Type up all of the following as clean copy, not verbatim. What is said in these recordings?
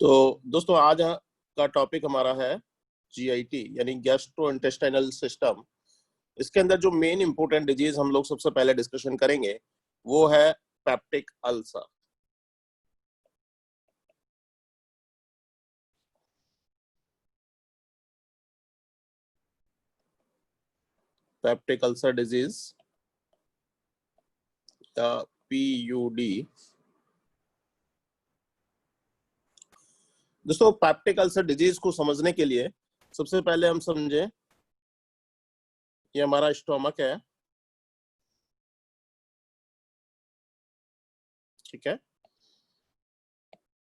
तो दोस्तों आज का टॉपिक हमारा है जीआईटी यानी गैस्ट्रो इंटेस्टाइनल सिस्टम। इसके अंदर जो मेन इंपोर्टेंट डिजीज हम लोग सबसे पहले डिस्कशन करेंगे वो है peptic ulcer. Peptic ulcer disease या पीयूडी। दोस्तों पेप्टिक अल्सर डिजीज को समझने के लिए सबसे पहले हम समझें ये हमारा स्टोमक है, ठीक है।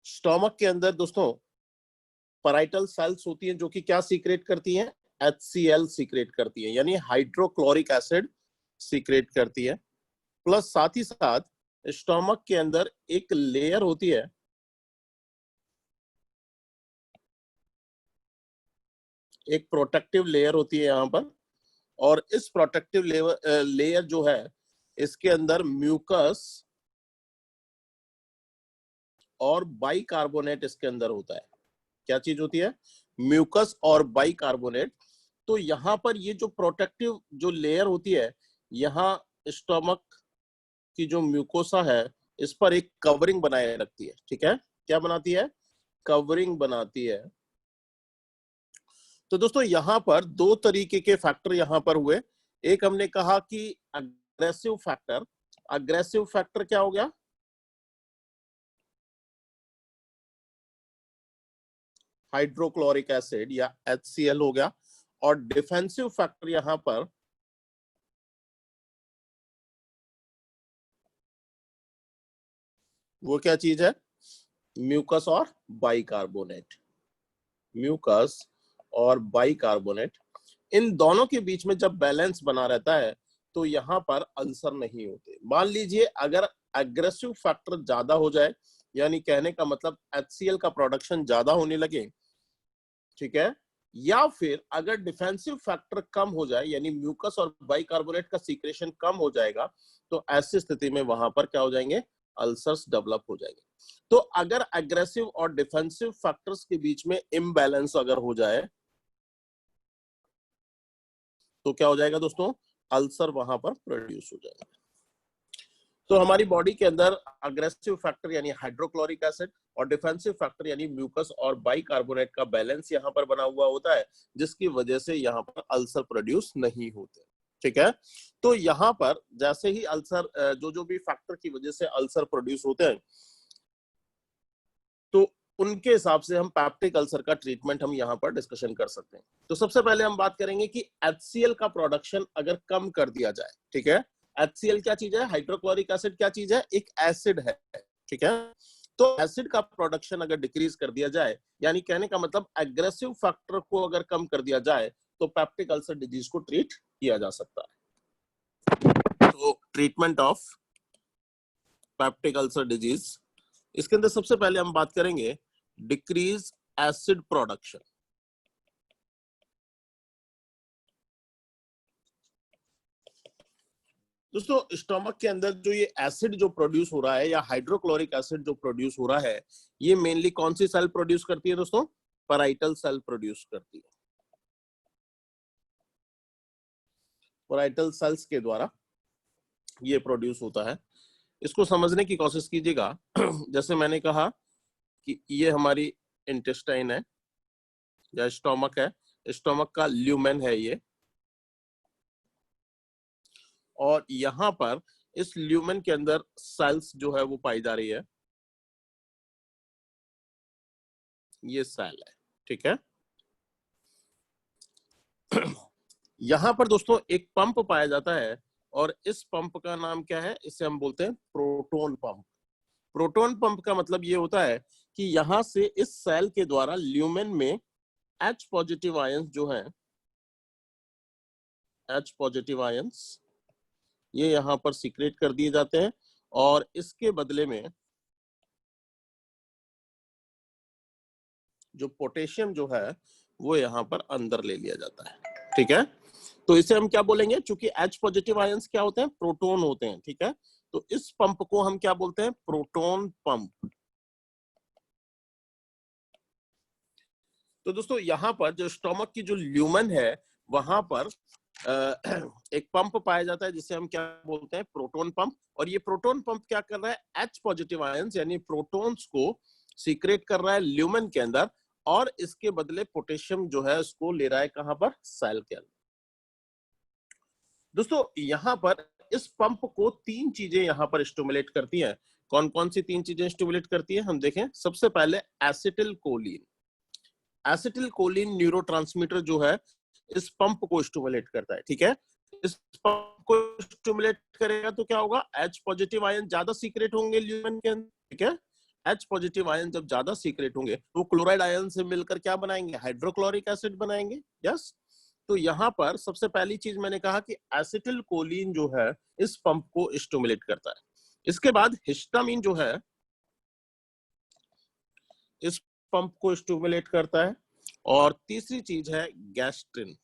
स्टोमक के अंदर दोस्तों पैराइटल सेल्स होती हैं जो कि क्या सीक्रेट करती हैं, HCl सीक्रेट करती है, यानी हाइड्रोक्लोरिक एसिड सीक्रेट करती है। प्लस साथ ही साथ स्टोमक के अंदर एक लेयर होती है, एक प्रोटेक्टिव लेयर होती है यहाँ पर, और इस प्रोटेक्टिव लेयर जो है इसके अंदर म्यूकस और बाइकार्बोनेट इसके अंदर होता है। क्या चीज होती है? म्यूकस और बाइकार्बोनेट। तो यहाँ पर ये जो प्रोटेक्टिव जो लेयर होती है, यहाँ स्टोमक की जो म्यूकोसा है इस पर एक कवरिंग बनाए रखती है, ठीक है। क्या बनाती है? कवरिंग बनाती है। तो दोस्तों यहाँ पर दो तरीके के फैक्टर यहाँ पर हुए। एक हमने कहा कि अग्रेसिव फैक्टर। अग्रेसिव फैक्टर क्या हो गया? हाइड्रोक्लोरिक एसिड या HCl हो गया। और डिफेंसिव फैक्टर यहां पर वो क्या चीज है? म्यूकस और बाइकार्बोनेट। म्यूकस और बाइकार्बोनेट, इन दोनों के बीच में जब बैलेंस बना रहता है तो यहां पर अल्सर नहीं होते। मान लीजिए अगर एग्रेसिव फैक्टर ज्यादा हो जाए, यानी कहने का मतलब HCl का प्रोडक्शन ज्यादा होने लगे, ठीक है, या फिर अगर डिफेंसिव फैक्टर कम हो जाए यानी म्यूकस और बाइकार्बोनेट का सीक्रेशन कम हो जाएगा, तो ऐसी स्थिति में वहां पर क्या हो जाएंगे? अल्सर्स डेवलप हो जाएंगे। तो अगर एग्रेसिव और डिफेंसिव फैक्टर्स के बीच में इम्बैलेंस अगर हो जाए तो क्या हो जाएगा दोस्तों? अल्सर वहां पर प्रोड्यूस हो जाएगा। तो हमारी बॉडी के अंदर अग्रेसिव फैक्टर यानी हाइड्रोक्लोरिक एसिड और डिफेंसिव फैक्टर यानी म्यूकस और बाइकार्बोनेट का बैलेंस यहाँ पर बना हुआ होता है, जिसकी वजह से यहाँ पर अल्सर प्रोड्यूस नहीं होते, ठीक है। तो यहाँ पर जैसे ही अल्सर जो जो भी फैक्टर की वजह से अल्सर प्रोड्यूस होते हैं, तो उनके हिसाब से हम पेप्टिक अल्सर का ट्रीटमेंट हम यहाँ पर डिस्कशन कर सकते हैं। तो सबसे पहले हम बात करेंगे कि HCl का प्रोडक्शन अगर कम कर दिया जाए, ठीक है। HCl क्या चीज है? हाइड्रोक्लोरिक एसिड क्या चीज है? एक एसिड है, ठीक है। तो एसिड का प्रोडक्शन अगर डिक्रीज कर दिया जाए, यानी कहने का मतलब एग्रेसिव फैक्टर को अगर कम कर दिया जाए, तो पेप्टिक अल्सर डिजीज को ट्रीट किया जा सकता है। तो treatment of peptic ulcer disease, इसके अंदर सबसे पहले हम बात करेंगे डिक्रीज एसिड प्रोडक्शन। दोस्तों स्टोमक के अंदर जो ये एसिड जो प्रोड्यूस हो रहा है या हाइड्रोक्लोरिक एसिड जो प्रोड्यूस हो रहा है, ये मेनली कौन सी सेल प्रोड्यूस करती है दोस्तों? पैराइटल सेल प्रोड्यूस करती है। पैराइटल सेल्स के द्वारा ये प्रोड्यूस होता है। इसको समझने की कोशिश कीजिएगा। जैसे मैंने कहा कि ये हमारी इंटेस्टाइन है या स्टोमक है, स्टोमक का ल्यूमेन है ये, और यहां पर इस ल्यूमेन के अंदर सेल्स जो है वो पाई जा रही है, ये सेल है, ठीक है। यहां पर दोस्तों एक पंप पाया जाता है, और इस पंप का नाम क्या है? इसे हम बोलते हैं प्रोटोन पंप। प्रोटोन पंप का मतलब ये होता है कि यहां से इस सेल के द्वारा ल्यूमेन में H पॉजिटिव आयंस जो है, H पॉजिटिव आयंस ये यहां पर सीक्रेट कर दिए जाते हैं, और इसके बदले में जो पोटेशियम जो है वो यहां पर अंदर ले लिया जाता है, ठीक है। तो इसे हम क्या बोलेंगे? चूंकि H पॉजिटिव आयंस क्या होते हैं? प्रोटोन होते हैं, ठीक है। तो इस पंप को हम क्या बोलते हैं? Proton pump. तो दोस्तों यहाँ पर जो स्टोमक की जो ल्यूमन है वहां पर एक पंप पाया जाता है जिसे हम क्या बोलते हैं, प्रोटोन पंप। और ये प्रोटोन पंप क्या कर रहा है, H पॉजिटिव आयंस यानी प्रोटॉन्स को सीक्रेट कर रहा है ल्यूमन के अंदर, और इसके बदले पोटेशियम जो है उसको ले रहा है कहां पर, सेल के अंदर। दोस्तों यहाँ पर इस पंप को तीन चीजें यहाँ पर स्टिमुलेट करती हैं। कौन कौन सी तीन चीजें स्टिमुलेट करती है, हम देखें। सबसे पहले acetyl choline. Acetyl choline neurotransmitter जो है इस पंप को स्टिमुलेट करता है, ठीक है। इस पंप को स्टिमुलेट करेगा तो क्या होगा, H पॉजिटिव आयन ज्यादा सीक्रेट होंगे ल्यूमेन के अंदर, ठीक है। H पॉजिटिव आयन जब ज्यादा सीक्रेट होंगे तो क्लोराइड आयन से मिलकर क्या बनाएंगे, हाइड्रोक्लोरिक एसिड बनाएंगे, यस। तो यहाँ पर सबसे पहली चीज मैंने कहा कि एसिटिल कोलिन जो है इस पंप को स्टिमुलेट करता है। इसके बाद हिस्टामिन जो है इस पंप को स्टिमुलेट करता है। और तीसरी चीज है गैस्ट्रिन।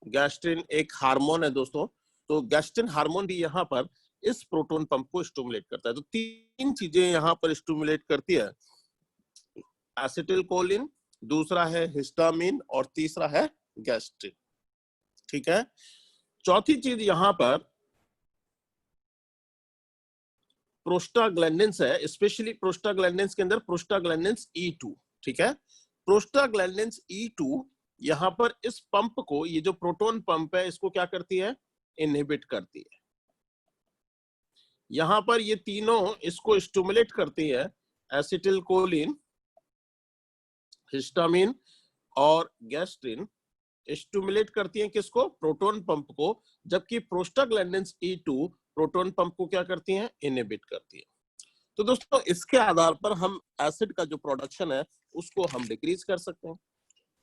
गैस्ट्रिन एक हार्मोन है दोस्तों, तो गैस्ट्रिन हार्मोन भी यहाँ पर इस प्रोटोन पंप को स्टिमुलेट करता है। तो तीन चीजें यहाँ पर स्टिमुलेट करती है, एसिटिल कोलिन, दूसरा है हिस्टामिन और तीसरा है गैस्ट्रिन, ठीक है। चौथी चीज यहाँ पर प्रोस्टाग्लैंडिन्स है, स्पेशली प्रोस्टाग्लैंडिन्स के अंदर प्रोस्टाग्लैंडिन्स E2, ठीक है। प्रोस्टाग्लैंडिन्स E2 यहाँ पर इस पंप को, ये जो प्रोटोन पंप है इसको क्या करती है, इनहिबिट करती है। यहाँ पर ये तीनों इसको स्टिमुलेट करती है, एसिटिल कोलिन, हिस्टामिन और गैस्ट्रिन स्टिमुलेट करती हैं किसको, प्रोटोन पंप को, जबकि प्रोस्टाग्लैंडिन्स E2 प्रोटोन पंप को क्या करती हैं, इनहिबिट करती है। तो दोस्तों इसके आधार पर हम एसिड का जो प्रोडक्शन है उसको हम डिक्रीज कर सकते हैं।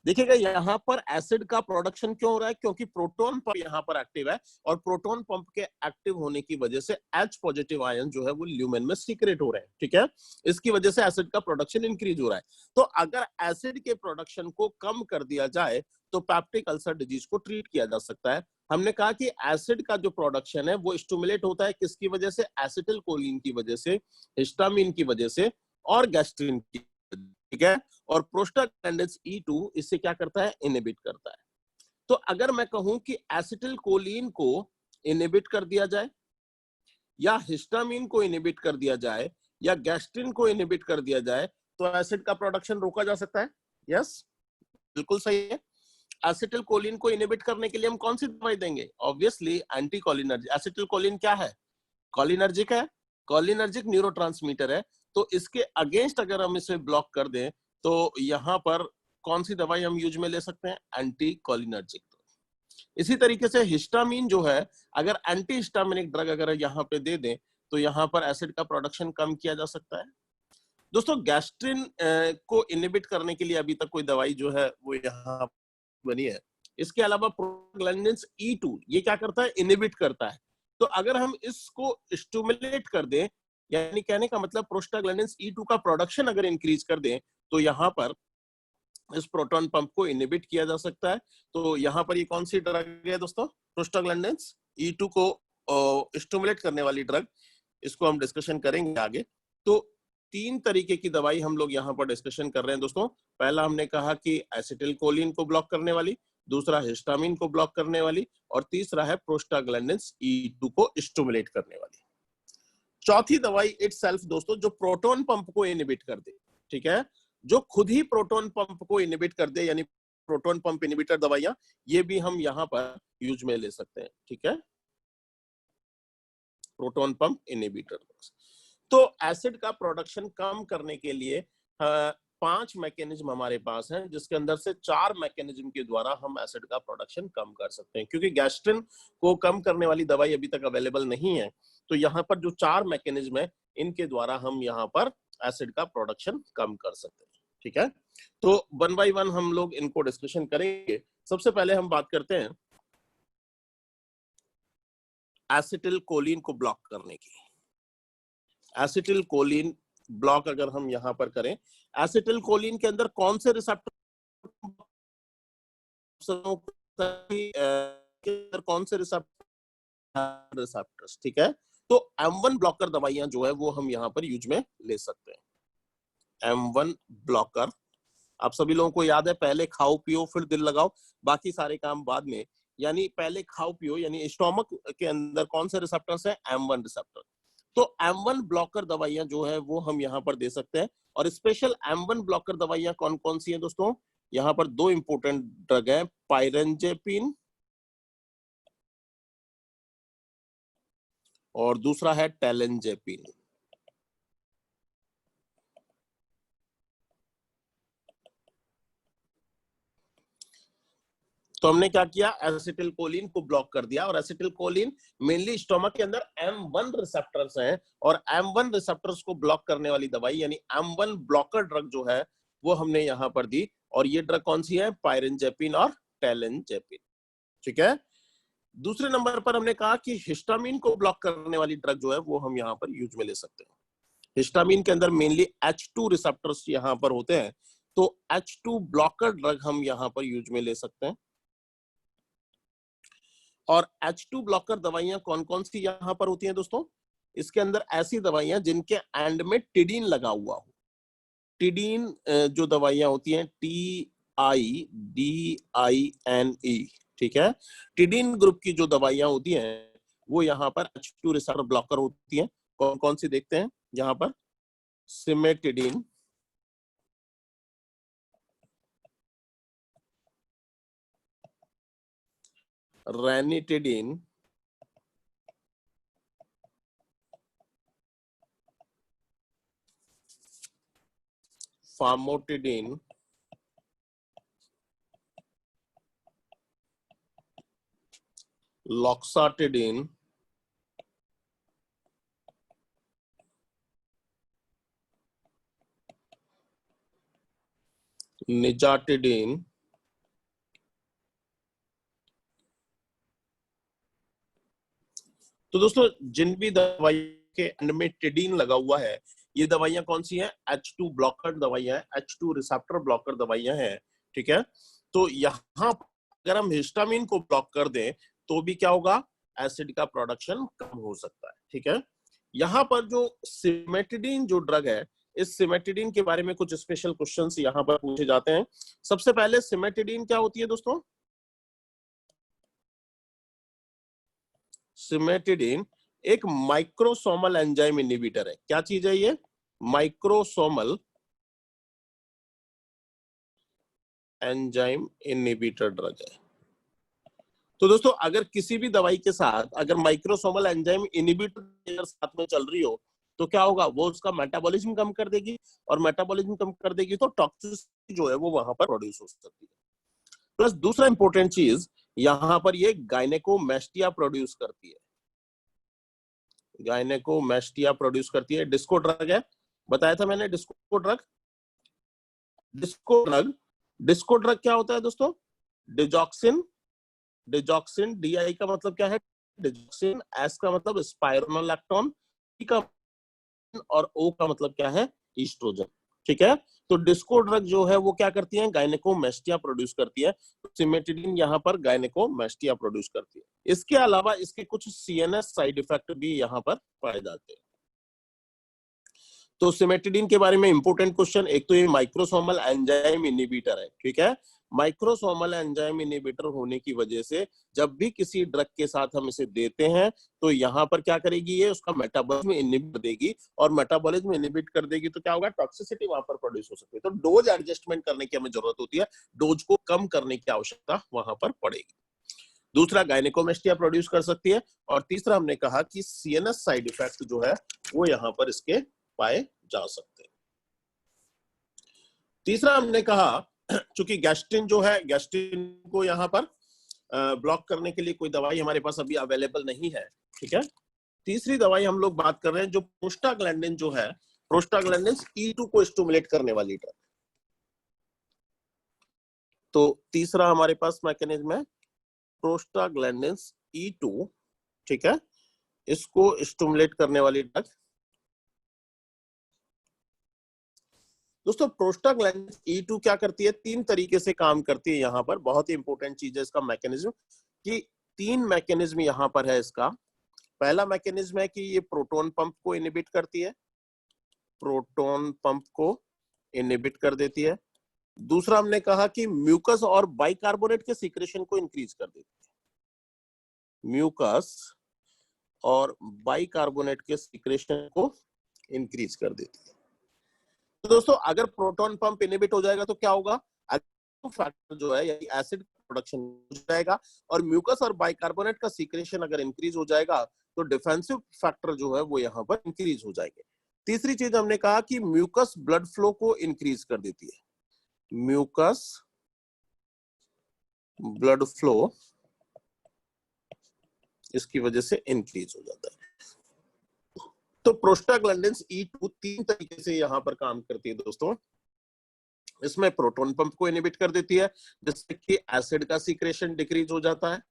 देखिएगा यहाँ पर एसिड का प्रोडक्शन क्यों हो रहा है, क्योंकि प्रोटोन पंप यहाँ पर एक्टिव है, और प्रोटोन पंप के एक्टिव होने की वजह से H पॉजिटिव आयन जो है वो ल्यूमेन में सीक्रेट हो रहे हैं, ठीक है। इसकी वजह से एसिड का प्रोडक्शन इंक्रीज हो रहा है। तो अगर एसिड के प्रोडक्शन को कम कर दिया जाए तो पेप्टिक अल्सर डिजीज को ट्रीट किया जा सकता है। हमने कहा कि एसिड का जो प्रोडक्शन है वो स्टिमुलेट होता है किसकी वजह से, एसिटिल कोलिन की वजह से, हिस्टामिन की वजह से और गैस्ट्रिन की, ठीक है। और प्रोस्टाग्लैंडिन्स E2 इससे क्या करता है, इनहिबिट करता है। तो अगर मैं कहूं कि एसिटिल कोलिन को इनहिबिट कर दिया जाए या हिस्टामिन को इनहिबिट कर दिया जाए या गैस्ट्रिन को इनहिबिट कर दिया जाए तो एसिड का प्रोडक्शन रोका जा सकता है, यस, बिल्कुल सही है। एसिटिल कोलिन को इनहिबिट करने के लिए हम कौन सी दवाई देंगे, obviously anti cholinergic. Acetyl choline क्या है, कोलिनर्जिक है, कोलिनर्जिक न्यूरोट्रांसमीटर है। तो इसके अगेंस्ट अगर हम इसे ब्लॉक कर दें तो यहाँ पर कौन सी दवाई हम यूज में ले सकते हैं, एंटी कोलिनर्जिक। इसी तरीके से हिस्टामिन जो है, अगर एंटी हिस्टामिनिक ड्रग अगर यहाँ पे दे दें तो यहाँ पर एसिड का प्रोडक्शन कम किया जा सकता है। दोस्तों गैस्ट्रिन को इनहिबिट करने के लिए अभी तक कोई दवाई जो है वो यहाँ बनी है। इसके अलावा प्रोस्टाग्लैंडिन्स E2 ये क्या करता है, इनहिबिट करता है। तो अगर हम इसको स्टिमुलेट कर दें, यानी कहने का मतलब प्रोस्टाग्लैंडिन्स E2 का प्रोडक्शन अगर इंक्रीज कर दें तो यहाँ पर इस प्रोटॉन पंप को इनहिबिट किया जा सकता है। तो यहाँ पर ये कौन सी ड्रग है दोस्तों, प्रोस्टाग्लैंडिन्स E2 को स्टिमुलेट करने वाली ड्रग, इसको हम डिस्कशन करेंगे आगे। तो तीन तरीके की दवाई हम लोग यहाँ पर डिस्कशन कर रहे हैं दोस्तों। पहला हमने कहा कि एसिटिल कोलिन को ब्लॉक करने वाली, दूसरा हिस्टामिन को ब्लॉक करने वाली और तीसरा है प्रोस्टाग्लैंडिन्स E2 को स्टिमुलेट करने वाली। चौथी दवाई इटसेल्फ दोस्तों जो प्रोटोन पंप को इनहिबिट कर दे, ठीक है, जो खुद ही प्रोटोन पंप को इनहिबिट कर दे, यानी प्रोटोन पंप इनहिबिटर दवाइयां, ये भी हम यहाँ पर यूज में ले सकते हैं, ठीक है, प्रोटोन पंप इनहिबिटर। तो एसिड का प्रोडक्शन कम करने के लिए 5 मैकेनिज्म हमारे पास हैं, जिसके अंदर से 4 मैकेनिज्म के द्वारा हम एसिड का प्रोडक्शन कम कर सकते हैं। क्योंकि गैस्ट्रिन को कम करने वाली दवाई अभी तक अवेलेबल नहीं है, तो यहाँ पर जो 4 मैकेनिज्म है इनके द्वारा हम यहाँ पर एसिड का प्रोडक्शन कम कर सकते हैं, ठीक है। तो 1 बाय 1 हम लोग इनको डिस्कशन करेंगे। सबसे पहले हम बात करते हैं एसिटिल कोलिन को ब्लॉक करने की। एसिटिल कोलिन ब्लॉक अगर हम यहां पर करें, एसिटिल कोलिन के अंदर कौन से रिसेप्टर, कौन से रिसेप्टर्स, ठीक है। तो M1 ब्लॉकर दवाइयां जो है वो हम यहां पर यूज में ले सकते हैं। M1 ब्लॉकर आप सभी लोगों को याद है, पहले खाओ पियो फिर दिल लगाओ, बाकी सारे काम बाद में। यानी पहले खाओ पियो, यानी स्टोमक के अंदर कौन से रिसेप्टर्स हैं? M1 receptor. तो M1 ब्लॉकर दवाइयां जो है वो हम यहाँ पर दे सकते हैं। और स्पेशल M1 ब्लॉकर दवाइयां कौन कौन सी हैं दोस्तों? यहाँ पर दो इंपोर्टेंट ड्रग है, पायरेंजेपिन और दूसरा है टेलेंजेपिन। तो हमने क्या किया? एसिटिलकोलिन को ब्लॉक कर दिया। और एसिटिलकोलिन मेनली स्टोमक के अंदर M1 रिसेप्टर्स हैं, और M1 रिसेप्टर्स को ब्लॉक करने वाली दवाई यानी M1 ब्लॉकर ड्रग जो है वो हमने यहां पर दी। और ये ड्रग कौन सी है? पायरेंजेपिन और टेलेंजेपिन। ठीक है। दूसरे नंबर पर हमने कहा कि हिस्टामिन को ब्लॉक करने वाली ड्रग जो है वो हम यहाँ पर यूज में ले सकते हैं। हिस्टामिन के अंदर मेनली H2 रिसेप्टर्स यहाँ पर होते हैं, तो H2 ब्लॉकर ड्रग हम यहाँ पर यूज में ले सकते हैं। और H2 ब्लॉकर दवाइयां कौन कौन सी यहाँ पर होती हैं दोस्तों? इसके अंदर ऐसी दवाइयां जिनके एंड में टिडीन लगा हुआ हो। टिडीन जो दवाइयां होती हैं TIDINE, ठीक है। टिडीन ग्रुप की जो दवाइयां होती हैं वो यहाँ पर H2 रिसेप्टर ब्लॉकर होती हैं। कौन कौन सी देखते हैं यहाँ पर? सिमेटिडीन, रैनिटिडीन, फार्मोटिडीन, लॉक्साटिडीन, निजाटिडीन, तो दोस्तों जिन भी दवाई के एंड में टिडीन लगा हुआ है, ये दवाइयां कौन सी हैं? H2 ब्लॉकर दवाइयां हैं, H2 रिसेप्टर ब्लॉकर दवाइयां हैं। ठीक है। तो यहाँ अगर हम हिस्टामिन को ब्लॉक कर दें तो भी क्या होगा? एसिड का प्रोडक्शन कम हो सकता है। ठीक है। यहाँ पर जो सिमेटिडीन जो ड्रग है, इस सिमेटिडीन के बारे में कुछ स्पेशल क्वेश्चंस यहाँ पर पूछे जाते हैं। सबसे पहले सिमेटिडीन क्या होती है दोस्तों? सिमेटिडीन एक माइक्रोसोमल एंजाइम इनहिबिटर है। क्या चीज है ये? माइक्रोसोमल एंजाइम इनहिबिटर ड्रग है। तो दोस्तों अगर किसी भी दवाई के साथ अगर माइक्रोसोमल एंजाइम इनहिबिटर साथ में चल रही हो तो क्या होगा? वो उसका मेटाबॉलिज्म कम कर देगी, और मेटाबॉलिज्म कम कर देगी तो टॉक्सिसिटी जो है वो वहां पर प्रोड्यूस हो सकती है। प्लस दूसरा इंपॉर्टेंट चीज, यहां पर ये गायनेकोमेस्टिया प्रोड्यूस करती है। गायनेकोमेस्टिया प्रोड्यूस करती है। डिस्को ड्रग है, बताया था मैंने disco drug. Disco drug, disco drug क्या होता है दोस्तों? डिजॉक्सिन, डिजॉक्सिन, DI का मतलब क्या है? डिजॉक्सिन, S का मतलब स्पाइरोनोलैक्टोन, T का और O का मतलब क्या है? ईस्ट्रोजन। ठीक है। तो डिस्को ड्रग जो है वो क्या करती है? गायनेकोमेस्टिया प्रोड्यूस करती है। तो सिमेटिडीन यहाँ पर गायनेकोमेस्टिया प्रोड्यूस करती है। इसके अलावा इसके कुछ CNS साइड इफेक्ट भी यहाँ पर पाए जाते हैं। तो सिमेटिडीन के बारे में इंपोर्टेंट क्वेश्चन, एक तो ये माइक्रोसोमल एंजाइम इनहिबिटर है। ठीक है। माइक्रोसोमल एंजाइम इनहिबिटर होने की वजह से जब भी किसी ड्रग के साथ हम इसे देते हैं तो यहाँ पर क्या करेगी? ये उसका मेटाबॉलिज्म इनहिबिट देगी, और मेटाबॉलिज्म इनहिबिट कर देगी तो क्या होगा? टॉक्सिसिटी वहां पर प्रोड्यूस हो सकती है। तो डोज एडजस्टमेंट करने की हमें जरूरत होती है, डोज को कम करने की आवश्यकता वहां पर पड़ेगी। दूसरा, गायनेकोमेस्टिया प्रोड्यूस कर सकती है। और तीसरा हमने कहा कि CNS साइड इफेक्ट जो है वो यहाँ पर इसके पाए जा सकते हैं। तीसरा हमने कहा, चूंकि गैस्ट्रिन जो है, गैस्ट्रिन को यहाँ पर ब्लॉक करने के लिए कोई दवाई हमारे पास अभी अवेलेबल नहीं है। ठीक है। तीसरी दवाई हम लोग बात कर रहे हैं जो प्रोस्टाग्लैंडिन जो है, प्रोस्टाग्लैंडिन E2 को स्टिमुलेट करने वाली ड्रग। तो तीसरा हमारे पास मैकेनिज्म है प्रोस्टाग्लैंडिन E2। ठीक है। इसको स्टिमुलेट करने वाली ड्रग। दोस्तों प्रोस्टाग्लैंडिन E2 क्या करती है? 3 तरीके से काम करती है। यहाँ पर बहुत ही इंपॉर्टेंट चीज है इसका मैकेनिज्म, कि 3 मैकेनिज्म यहाँ पर है इसका। पहला मैकेनिज्म है कि ये प्रोटॉन पंप को इनहिबिट करती है, प्रोटॉन पंप को इनहिबिट कर देती है। दूसरा हमने कहा कि म्यूकस और बाइकार्बोनेट के सीक्रेशन को इंक्रीज कर देती है, म्यूकस और बाइकार्बोनेट के सीक्रेशन को इंक्रीज कर देती है। तो दोस्तों अगर प्रोटॉन पंप इनहिबिट हो जाएगा तो क्या होगा, फैक्टर जो है यानी एसिड प्रोडक्शन हो जाएगा, और म्यूकस और बाइकार्बोनेट का सीक्रेशन अगर इंक्रीज हो जाएगा तो डिफेंसिव फैक्टर जो है वो यहाँ पर इंक्रीज हो जाएंगे। तीसरी चीज हमने कहा कि म्यूकस ब्लड फ्लो को इंक्रीज कर देती है, म्यूकस ब्लड फ्लो इसकी वजह से इंक्रीज हो जाता है। तो प्रोस्टाग्लैंडिन्स E2 तीन तरीके से यहां पर काम करती है दोस्तों। इसमें प्रोटॉन पंप को इनहिबिट कर देती है जिससे कि एसिड का सीक्रेशन डिक्रीज हो जाता है,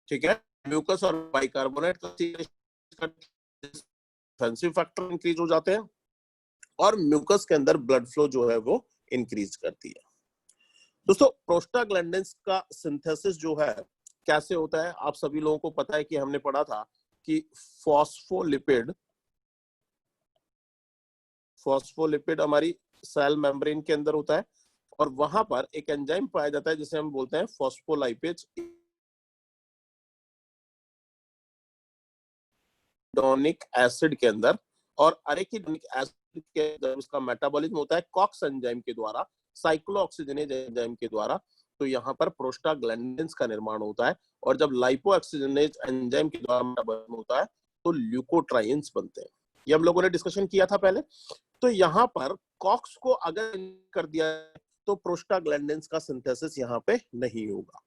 ठीक है। म्यूकस और बाइकार्बोनेट का सीक्रेशन डिफेंसिव फैक्टर इंक्रीज हो जाते हैं, और म्यूकस के अंदर ब्लड फ्लो जो है वो इंक्रीज करती है। दोस्तों प्रोस्टाग्लैंडिन्स का सिंथेसिस जो है कैसे होता है, आप सभी लोगों को पता है कि हमने पढ़ा था कि फॉस्फोलिपिड हमारी सेल मेम्ब्रेन के अंदर होता है, और वहां पर एक एंजाइम पाया जाता है जिसे हम बोलते हैं फॉस्फोलाइपेज एराकिडोनिक एसिड के अंदर, और एराकिडोनिक एसिड के अंदर उसका मेटाबॉलिज्म होता है कॉक्स एंजाइम के द्वारा, साइक्लोऑक्सीजनेज एंजाइम के द्वारा। तो यहाँ पर प्रोस्टाग्लैंडिन्स का निर्माण होता है, और जब लाइपोऑक्सीजनेज एंजाइम के द्वारा मेटाबॉलिज्म होता है तो ल्यूकोट्राइन्स बनते हैं। ये हम लोगों ने डिस्कशन किया था पहले। तो यहाँ पर कॉक्स को अगर कर दिया तो प्रोस्टाग्लैंडिन्स का सिंथेसिस यहाँ पे नहीं होगा।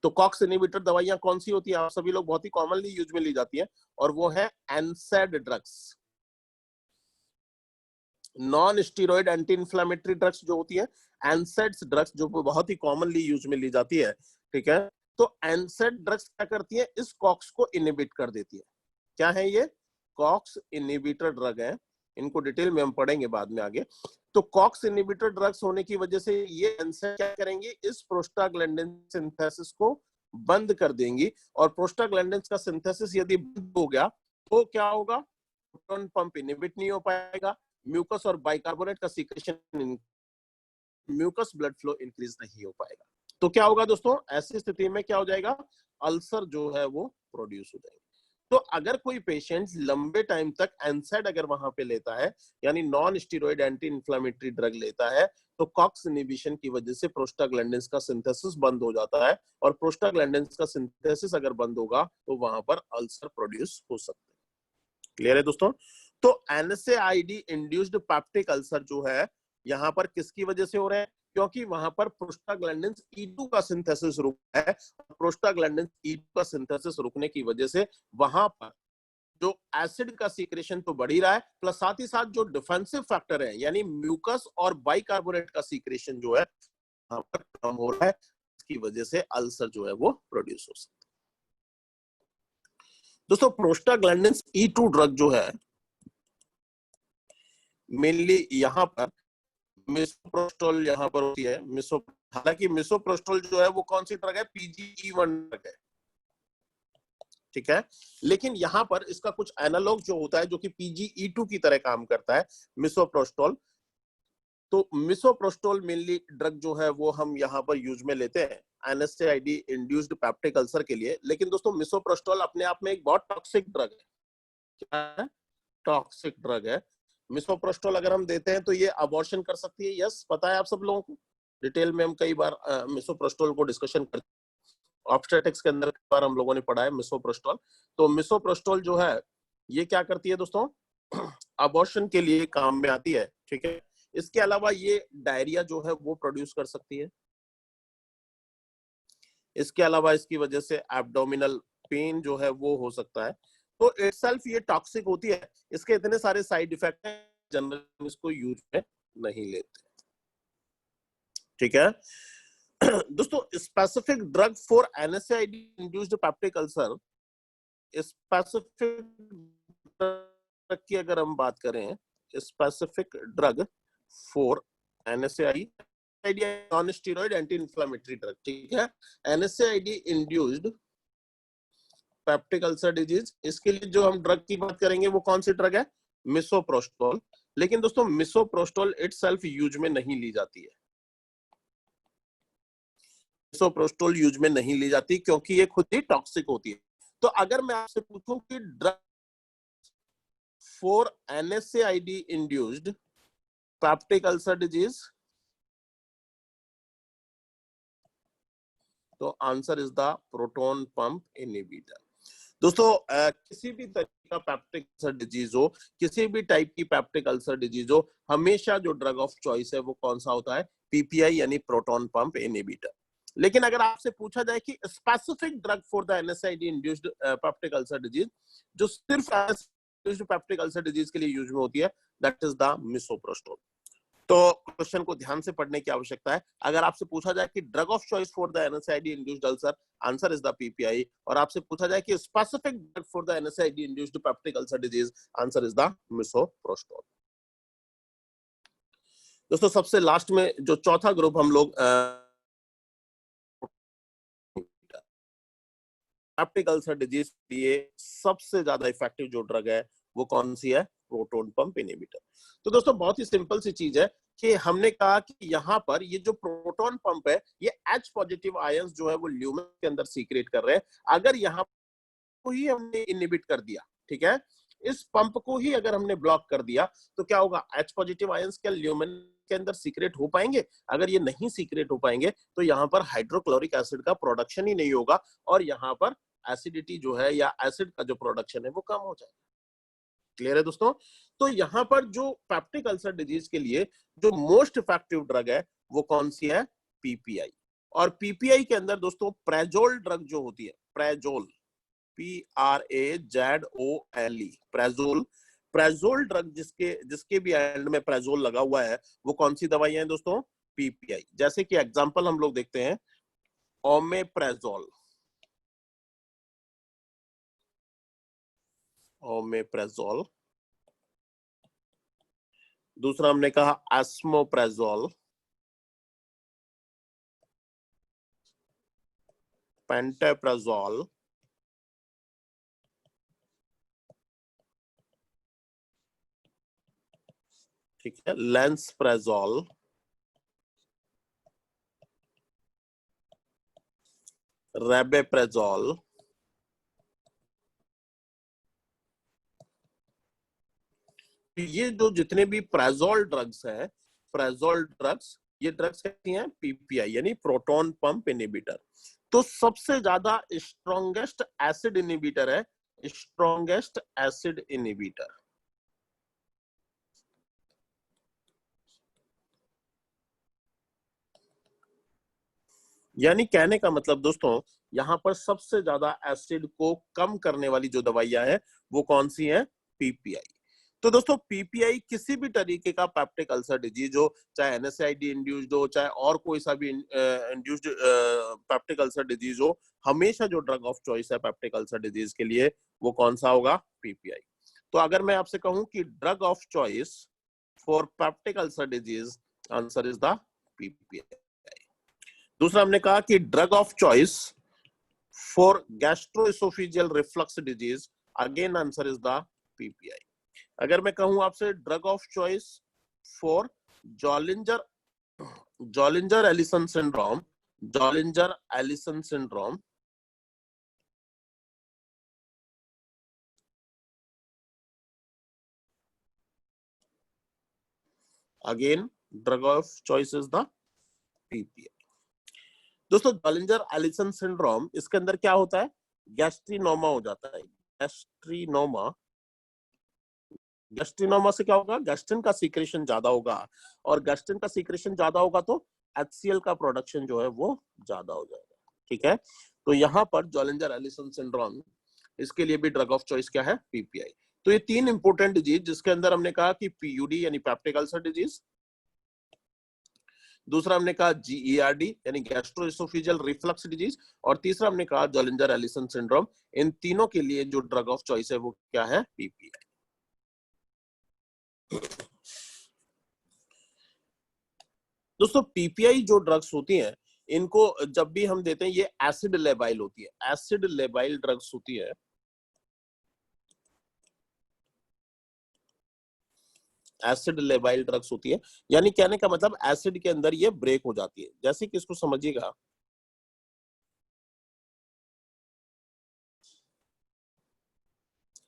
तो कॉक्स इनहिबिटर दवाइयां कौन सी होती है, आप सभी लोग बहुत ही कॉमनली यूज में ली जाती है, और वो है NSAID drugs, non steroid anti inflammatory drugs जो होती है, एनसैड्स ड्रग्स जो बहुत ही कॉमनली यूज में ली जाती है, ठीक है। तो एनसैड ड्रग्स क्या करती है, इस कॉक्स को इनहिबिट कर देती है। क्या है ये, कॉक्स इनहिबिटर ड्रग है, इनको डिटेल में हम पढ़ेंगे बाद में आगे। तो कॉक्स इनहिबिटर ड्रग्स होने की वजह से ये एनसैड क्या करेंगे, इस प्रोस्टाग्लैंडिन सिंथेसिस को बंद कर देंगी, और प्रोस्टाग्लैंडिन का सिंथेसिस यदि बंद हो गया तो क्या होगा, प्रोटॉन पंप इनहिबिट नहीं हो पाएगा, म्यूकस और बाइकार्बोनेट का secretion, mucus blood flow increase नहीं हो पाएगा। तो क्या होगा दोस्तों, ऐसी स्थिति में क्या हो जाएगा, अल्सर जो है वो प्रोड्यूस हो जाएगा। तो अगर कोई पेशेंट लंबे टाइम तक एनसैड अगर वहां पे लेता है, यानी non steroid anti inflammatory drug लेता है, तो कॉक्स इनहिबिशन की वजह से प्रोस्टाग्लैंडिन्स का सिंथेसिस बंद हो जाता है, और प्रोस्टाग्लैंडिन्स का सिंथेसिस अगर बंद होगा तो वहां पर अल्सर प्रोड्यूस हो सकते हैं। क्लियर है दोस्तों। तो NSAID इंड्यूस्ड पैप्टिक अल्सर जो है यहाँ पर किसकी वजह से हो रहे हैं, क्योंकि वहां पर प्रोस्टाग्लैंडिन्स E2 का सिंथेसिस रुका है, प्रोस्टाग्लैंडिन्स E2 का सिंथेसिस रुकने की वजह से वहां पर जो एसिड का सीक्रेशन तो बढ़ ही रहा है, प्लस साथ ही साथ जो डिफेंसिव फैक्टर है यानी म्यूकस और बाइकार्बोनेट का सीक्रेशन जो है वहां पर कम हो रहा है, इसकी वजह से अल्सर जो है वो प्रोड्यूस हो सकता है। दोस्तों प्रोस्टाग्लैंडिन्स E2 ड्रग जो है मेनली यहाँ पर मिसोप्रोस्टोल यहाँ पर होती है, हालांकि मिसोप्रोस्टोल जो है वो कौन सी ड्रग है, PGE1 ड्रग है, ठीक है। लेकिन यहाँ पर इसका कुछ एनालॉग जो होता है जो कि PGE2 की तरह काम करता है, मिसोप्रोस्टोल। तो मिसोप्रोस्टोल मेनली ड्रग जो है वो हम यहाँ पर यूज में लेते हैं NSAID इंड्यूस्ड पैप्टिक अल्सर के लिए। लेकिन दोस्तों मिसोप्रोस्टोल अपने आप में एक बहुत टॉक्सिक ड्रग है, क्या है, टॉक्सिक ड्रग है। मिसोप्रोस्टोल अगर हम देते हैं तो ये अबॉर्शन कर सकती है, यस पता है आप सब लोगों को, डिटेल में हम कई बार मिसोप्रोस्टोल को डिस्कशन करते हैं, ऑब्स्टेटिक्स के अंदर कई बार हम लोगों ने पढ़ा है मिसोप्रोस्टोल। तो मिसोप्रोस्टोल जो है ये क्या करती है दोस्तों, अबॉर्शन के लिए काम में आती है, ठीक है। इसके अलावा ये डायरिया जो है वो प्रोड्यूस कर सकती है, इसके अलावा इसकी वजह से एब्डोमिनल पेन जो है वो हो सकता है। तो इटसेल्फ ये टॉक्सिक होती है, इसके इतने सारे साइड इफेक्ट हैं, जनरली इसको यूज में नहीं लेते, ठीक है। दोस्तों specific drug for NSAID induced peptic ulcer, specific drug की अगर हम बात करें, specific drug for NSAID non steroid anti inflammatory drug, ठीक है। NSAID induced peptic ulcer disease, इसके लिए जो हम ड्रग की बात करेंगे वो कौन सी ड्रग है, मिसोप्रोस्टोल। लेकिन दोस्तों मिसोप्रोस्टोल इटसेल्फ यूज में नहीं ली जाती है, मिसोप्रोस्टोल यूज में नहीं ली जाती क्योंकि ये खुद ही टॉक्सिक होती है। तो अगर मैं आपसे पूछूं कि drug for NSAID induced peptic ulcer disease, तो answer is the proton pump inhibitor. दोस्तों किसी भी तरीके का पेप्टिक अल्सर डिजीज हो, किसी भी टाइप की पेप्टिक अल्सर डिजीज हो, हमेशा जो ड्रग ऑफ चॉइस है वो कौन सा होता है? PPI यानी प्रोटॉन पंप इनहिबिटर। लेकिन अगर आपसे पूछा जाए कि specific drug for the NSAID induced peptic ulcer disease, जो सिर्फ पेप्टिक अल्सर डिजीज के लिए यूज में होती है, दैट इज द मिसोप्रोस्टोल। तो क्वेश्चन को ध्यान से पढ़ने की आवश्यकता है। अगर आपसे पूछा जाए कि drug of choice for the NSAID induced ulcer, answer is the PPI। और आपसे पूछा जाए कि specific drug for the NSAID induced peptic ulcer disease, answer is the misoprostol. दोस्तों सबसे लास्ट में जो चौथा ग्रुप हम लोग पेप्टिक अल्सर डिजीज के लिए सबसे ज्यादा इफेक्टिव जो ड्रग है वो कौन सी है? Proton pump inhibitor. तो दोस्तों बहुत ही सिंपल सी चीज है कि हमने कहा कि यहाँ पर ये जो प्रोटॉन पंप है, ये H पॉजिटिव आयंस जो है वो ल्यूमेन के अंदर सीक्रेट कर रहे हैं। अगर यहाँ को ही हमने इनहिबिट कर दिया, ठीक है, इस पंप को ही अगर हमने ब्लॉक कर दिया, तो क्या होगा? H पॉजिटिव आयंस क्या ल्यूमेन के अंदर सीक्रेट हो पाएंगे? अगर ये नहीं सीक्रेट हो पाएंगे तो यहाँ पर हाइड्रोक्लोरिक एसिड का प्रोडक्शन ही नहीं होगा और यहाँ पर एसिडिटी जो है या एसिड का जो प्रोडक्शन है वो कम हो जाएगा। क्लियर है दोस्तों? तो यहाँ पर जो पेप्टिक अल्सर डिजीज के लिए जो मोस्ट इफेक्टिव ड्रग है वो कौन सी है? PPI। और PPI के अंदर दोस्तों प्रेजोल ड्रग जो होती है, प्रेजोल, PRAZOLE, प्रेजोल, प्रेजोल ड्रग जिसके भी एंड में प्रेजोल लगा हुआ है, वो कौन सी दवाइयां हैं दोस्तों? PPI। जैसे कि एग्जांपल हम लोग देखते हैं, ओमेप्रेजोल, ओमेप्रेजोल। दूसरा हमने कहा एस्मोप्रेजोल, पेंटाप्रेजोल, ठीक है, लेंसप्रेजोल, रेबेप्रेजोल। ये जो जितने भी प्रेजोल ड्रग्स है, प्रेजोल ड्रग्स, ये ड्रग्स कहती हैं PPI यानी प्रोटॉन पंप इनहिबिटर। तो सबसे ज्यादा स्ट्रॉन्गेस्ट एसिड इनहिबिटर है, स्ट्रॉन्गेस्ट एसिड इनहिबिटर। यानी कहने का मतलब दोस्तों, यहां पर सबसे ज्यादा एसिड को कम करने वाली जो दवाइयां हैं वो कौन सी हैं? PPI। तो दोस्तों PPI किसी भी तरीके का पेप्टिक अल्सर डिजीज हो, चाहे NSAID इंड्यूस्ड हो, चाहे और कोई सा भी इंड्यूस्ड पेप्टिक अल्सर डिजीज हो, हमेशा जो ड्रग ऑफ चॉइस है पेप्टिक अल्सर डिजीज के लिए वो कौन सा होगा? PPI। तो अगर मैं आपसे कहूं कि drug of choice for peptic ulcer disease, answer is the PPI। दूसरा हमने कहा कि drug of choice for gastroesophageal reflux disease, again answer is the PPI। अगर मैं कहूं आपसे drug of choice for Zollinger Zollinger Ellison syndrome, Zollinger Ellison syndrome, again drug of choice is the PPI। दोस्तों जॉलिंजर Ellison syndrome, इसके अंदर क्या होता है? गैस्ट्रिनोमा हो जाता है, गैस्ट्रिनोमा। गैस्ट्रिनोमा से क्या होगा? गैस्ट्रिन का सीक्रेशन ज्यादा होगा, और गैस्ट्रिन का सीक्रेशन ज्यादा होगा तो HCl का प्रोडक्शन जो है वो ज्यादा हो जाएगा। ठीक है, तो यहाँ पर जॉलिंजर एलिसन सिंड्रोम, इसके लिए भी ड्रग ऑफ चॉइस क्या है? PPI। तो ये तीन इंपोर्टेंट डिजीज जिसके अंदर हमने कहा कि PUD यानी पेप्टिक अल्सर डिजीज, दूसरा हमने कहा GERD यानी गैस्ट्रोएसोफेजियल रिफ्लक्स डिजीज, और तीसरा हमने कहा जॉलिंजर एलिसन सिंड्रोम। इन तीनों के लिए जो ड्रग ऑफ चॉइस है वो क्या है? PPI। दोस्तों PPI जो ड्रग्स होती हैं, इनको जब भी हम देते हैं, ये एसिड लेबाइल होती है, एसिड लेबाइल ड्रग्स होती है। एसिड लेबाइल ड्रग्स होती है, यानी कहने का मतलब एसिड के अंदर ये ब्रेक हो जाती है। जैसे कि इसको समझिएगा,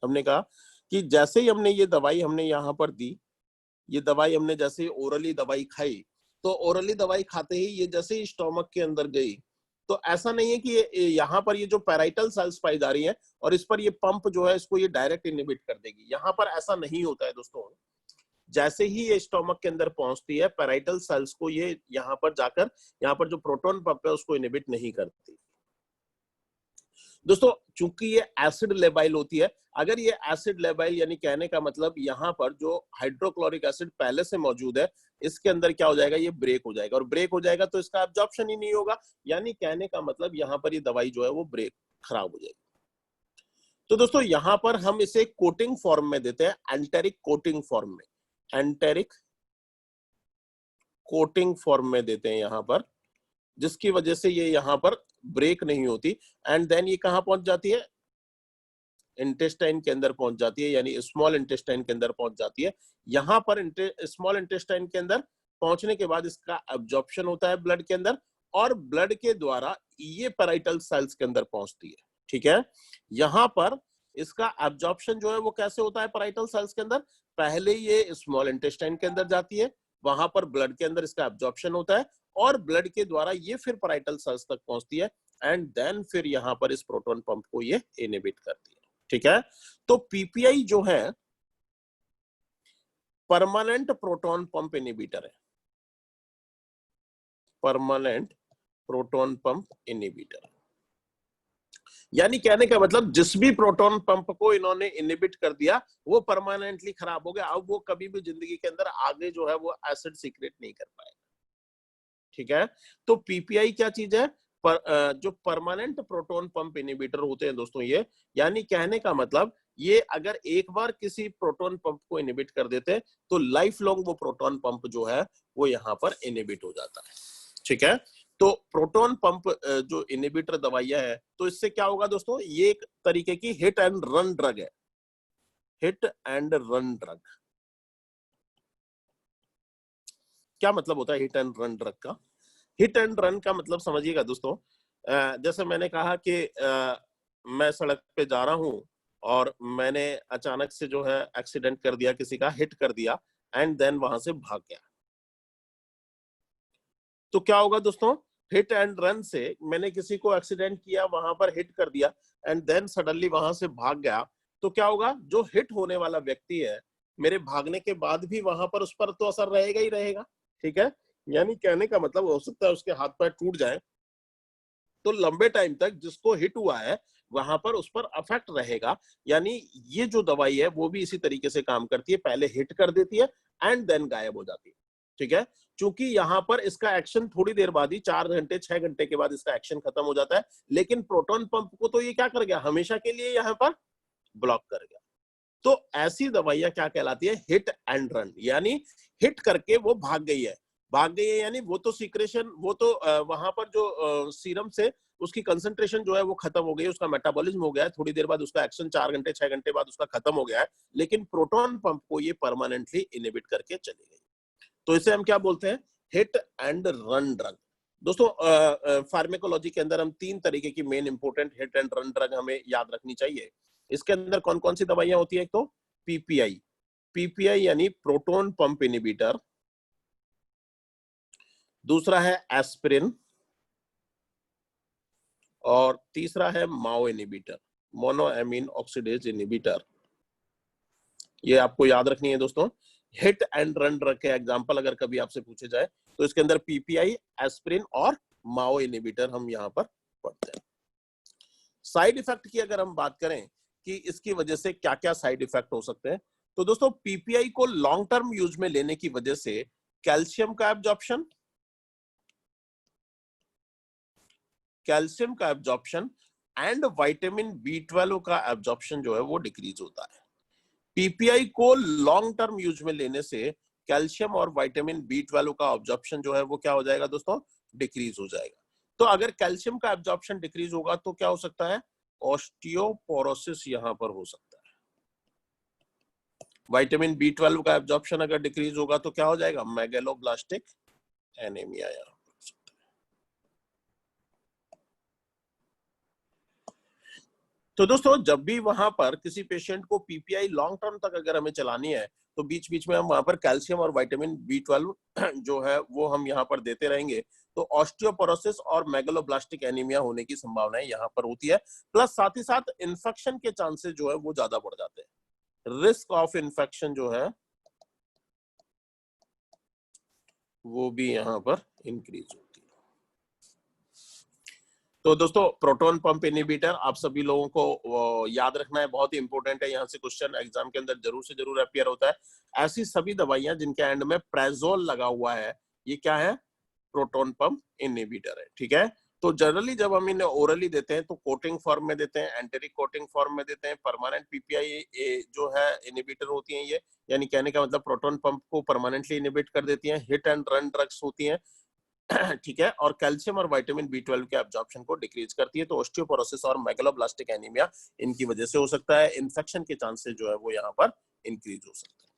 हमने कहा कि जैसे ही हमने ये दवाई हमने यहाँ पर दी, ये दवाई हमने जैसे ओरली दवाई खाई, तो ओरली दवाई खाते ही ये जैसे ही स्टोमक के अंदर गई, तो ऐसा नहीं है कि यहाँ पर ये जो पैराइटल सेल्स पाई जा रही है और इस पर ये पंप जो है इसको ये डायरेक्ट इनहिबिट कर देगी, यहाँ पर ऐसा नहीं होता है दोस्तों। जैसे ही ये स्टोमक के अंदर पहुंचती है, पैराइटल सेल्स को ये यहाँ पर जाकर यहाँ पर जो प्रोटॉन पंप है उसको इनहिबिट नहीं करती दोस्तों, चूंकि ये एसिड लेबाइल होती है। अगर ये एसिड लेबाइल यानी कहने का मतलब यहाँ पर जो हाइड्रोक्लोरिक एसिड पहले से मौजूद है, इसके अंदर क्या हो जाएगा, ये ब्रेक हो जाएगा, और ब्रेक हो जाएगा तो इसका एब्जॉर्प्शन ही नहीं होगा, यानी कहने का मतलब यहाँ पर ये दवाई जो है वो ब्रेक खराब हो जाएगी। तो दोस्तों यहाँ पर हम इसे कोटिंग फॉर्म में देते हैं, एंटेरिक कोटिंग फॉर्म में, एंटेरिक कोटिंग फॉर्म में देते हैं यहाँ पर, जिसकी वजह से ये यहाँ पर ब्रेक नहीं होती। एंड देन ये कहां पहुंच जाती है, इंटेस्टाइन के अंदर पहुंच जाती है, यानी स्मॉल इंटेस्टाइन के अंदर पहुंच जाती है। यहां पर स्मॉल इंटेस्टाइन के अंदर पहुंचने के बाद इसका एब्जॉर्प्शन होता है ब्लड के अंदर, और ब्लड के द्वारा ये पैराइटल सेल्स के अंदर पहुंचती है। ठीक है, यहां पर इसका एब्जॉर्प्शन जो है वो कैसे होता है पैराइटल सेल्स के अंदर, पहले ये स्मॉल इंटेस्टाइन के अंदर जाती है, वहां पर ब्लड के अंदर इसका एब्जॉर्प्शन होता है, और ब्लड के द्वारा ये फिर पैराइटल सेल्स तक पहुंचती है, एंड देन फिर यहाँ पर इस प्रोटॉन पंप को ये इनहिबिट करती है। ठीक है, तो पीपीआई जो है परमानेंट प्रोटॉन पंप इनहिबिटर है, परमानेंट प्रोटॉन पंप इनहिबिटर, यानी कहने का मतलब जिस भी प्रोटॉन पंप को इन्होंने इनहिबिट कर दिया वो परमानेंटली खराब हो गया, अब वो कभी भी जिंदगी के अंदर आगे जो है वो एसिड सीक्रेट नहीं कर पाएगा। ठीक है, तो पीपीआई क्या चीज है, जो परमानेंट प्रोटॉन पंप इनहिबिटर होते हैं दोस्तों ये, यानी कहने का मतलब ये अगर एक बार किसी प्रोटॉन पंप को इनहिबिट कर देते हैं तो लाइफ लॉन्ग वो प्रोटॉन पंप जो है वो यहाँ पर इनहिबिट हो जाता है। ठीक है, तो प्रोटॉन पंप जो इनहिबिटर दवाइयां है, तो इससे क्या होगा दोस्तों, ये एक तरीके की हिट एंड रन ड्रग है, हिट एंड रन ड्रग। क्या मतलब होता है हिट एंड रन ड्रग का, हिट एंड रन का मतलब समझिएगा दोस्तों, जैसे मैंने कहा कि मैं सड़क पे जा रहा हूं और मैंने अचानक से जो है एक्सीडेंट कर दिया, किसी का हिट कर दिया, एंड देन वहां से भाग गया, तो क्या होगा दोस्तों, हिट एंड रन से मैंने किसी को एक्सीडेंट किया, वहां पर हिट कर दिया, एंड देन सडनली वहां से भाग गया, तो क्या होगा, जो हिट होने वाला व्यक्ति है मेरे भागने के बाद भी वहां पर उस पर तो असर रहेगा ही रहेगा। ठीक है, यानी कहने का मतलब हो सकता है उसके हाथ पैर टूट जाए, तो लंबे टाइम तक जिसको हिट हुआ है वहां पर उस पर अफेक्ट रहेगा, यानी ये जो दवाई है वो भी इसी तरीके से काम करती है, पहले हिट कर देती है एंड देन गायब हो जाती है। ठीक है, चूंकि यहाँ पर इसका एक्शन थोड़ी देर बाद ही 4 घंटे 6 घंटे के बाद इसका एक्शन खत्म हो जाता है, लेकिन प्रोटॉन पंप को तो ये क्या कर गया, हमेशा के लिए यहाँ पर ब्लॉक कर गया। तो ऐसी दवाइयां क्या कहलाती है, हिट एंड रन, यानी हिट करके वो भाग गई है, भाग गई है यानी वो तो सीक्रेशन, वो तो वहां पर जो सीरम से उसकी कंसंट्रेशन जो है वो खत्म हो गई, उसका मेटाबॉलिज्म हो गया है, थोड़ी देर बाद उसका एक्शन 4 घंटे 6 घंटे बाद उसका खत्म हो गया है, लेकिन प्रोटॉन पंप को ये परमानेंटली इनहिबिट करके चली गई। तो इसे हम क्या बोलते हैं, हिट एंड रन ड्रग। दोस्तों फार्मेकोलॉजी के अंदर हम 3 तरीके की main important hit and run drug हमें याद रखनी चाहिए। इसके अंदर कौन कौन सी दवाइयां होती है, एक तो पीपीआई, पीपीआई यानी प्रोटॉन पंप इनहिबिटर, दूसरा है एस्पिरिन, और तीसरा है माओ इनहिबिटर, मोनोएमीन ऑक्सीडेज इनहिबिटर। ये आपको याद रखनी है दोस्तों। हिट एंड रन ड्रग के एग्जांपल अगर कभी आपसे पूछे जाए तो इसके अंदर पीपीआई, एस्पिरिन और माओ इनहिबिटर हम यहाँ पर पढ़ते हैं। साइड इफेक्ट की अगर हम बात करें कि इसकी वजह से क्या क्या साइड इफेक्ट हो सकते हैं, तो दोस्तों पीपीआई को लॉन्ग टर्म यूज में लेने की वजह से कैल्शियम का एब्जॉर्प्शन, कैल्शियम का एब्जॉर्प्शन एंड विटामिन बी12 का एब्जॉर्प्शन जो है वो डिक्रीज होता है। पीपीआई को लॉन्ग टर्म यूज में लेने से कैल्शियम और विटामिन बी12 का एब्जॉर्प्शन जो है वो क्या हो जाएगा दोस्तों, डिक्रीज हो जाएगा। तो अगर कैल्शियम का एब्जॉर्प्शन डिक्रीज होगा तो क्या हो सकता है, ऑस्टियोपोरोसिस यहां पर हो सकता है। विटामिन B12 का एब्जॉर्प्शन अगर डिक्रीज होगा तो क्या हो जाएगा, मेगलोब्लास्टिक एनीमिया। तो दोस्तों जब भी वहां पर किसी पेशेंट को पीपीआई लॉन्ग टर्म तक अगर हमें चलानी है तो बीच बीच में हम वहां पर कैल्शियम और विटामिन B12 जो है वो हम यहाँ पर देते रहेंगे, तो ऑस्टियोपोरोसिस और मेगलोब्लास्टिक एनीमिया होने की संभावनाएं यहाँ पर होती है। प्लस साथ ही साथ इन्फेक्शन के चांसेस जो है वो ज्यादा बढ़ जाते हैं, रिस्क ऑफ इन्फेक्शन जो है वो भी यहाँ पर इंक्रीज होती है। तो दोस्तों प्रोटॉन पंप इनहिबिटर आप सभी लोगों को याद रखना है, बहुत ही इंपॉर्टेंट है, यहाँ से क्वेश्चन एग्जाम के अंदर जरूर से जरूर अपीयर होता है। ऐसी सभी दवाइयां जिनके एंड में प्रेजोल लगा हुआ है, ये क्या है, प्रोटॉन पंप इनहिबिटर है, ठीक है। तो जनरली जब हम इन्हें ओरली देते हैं तो कोटिंग फॉर्म में देते हैं, एंटेरिक कोटिंग फॉर्म में देते हैं। परमानेंट पीपीआई जो है इनहिबिटर होती हैं ये, यानी कहने का मतलब प्रोटॉन पंप को परमानेंटली इनहिबिट कर देती हैं, हिट एंड रन ड्रग्स होती हैं, ठीक है। और कैल्शियम और विटामिन B12 के एब्जॉर्प्शन को डिक्रीज करती है। तो ऑस्टियोपोरोसिस और मेगलोब्लास्टिक एनीमिया इनकी वजह से हो सकता है, इन्फेक्शन के चांसेस जो है वो यहाँ पर इंक्रीज हो सकते हैं।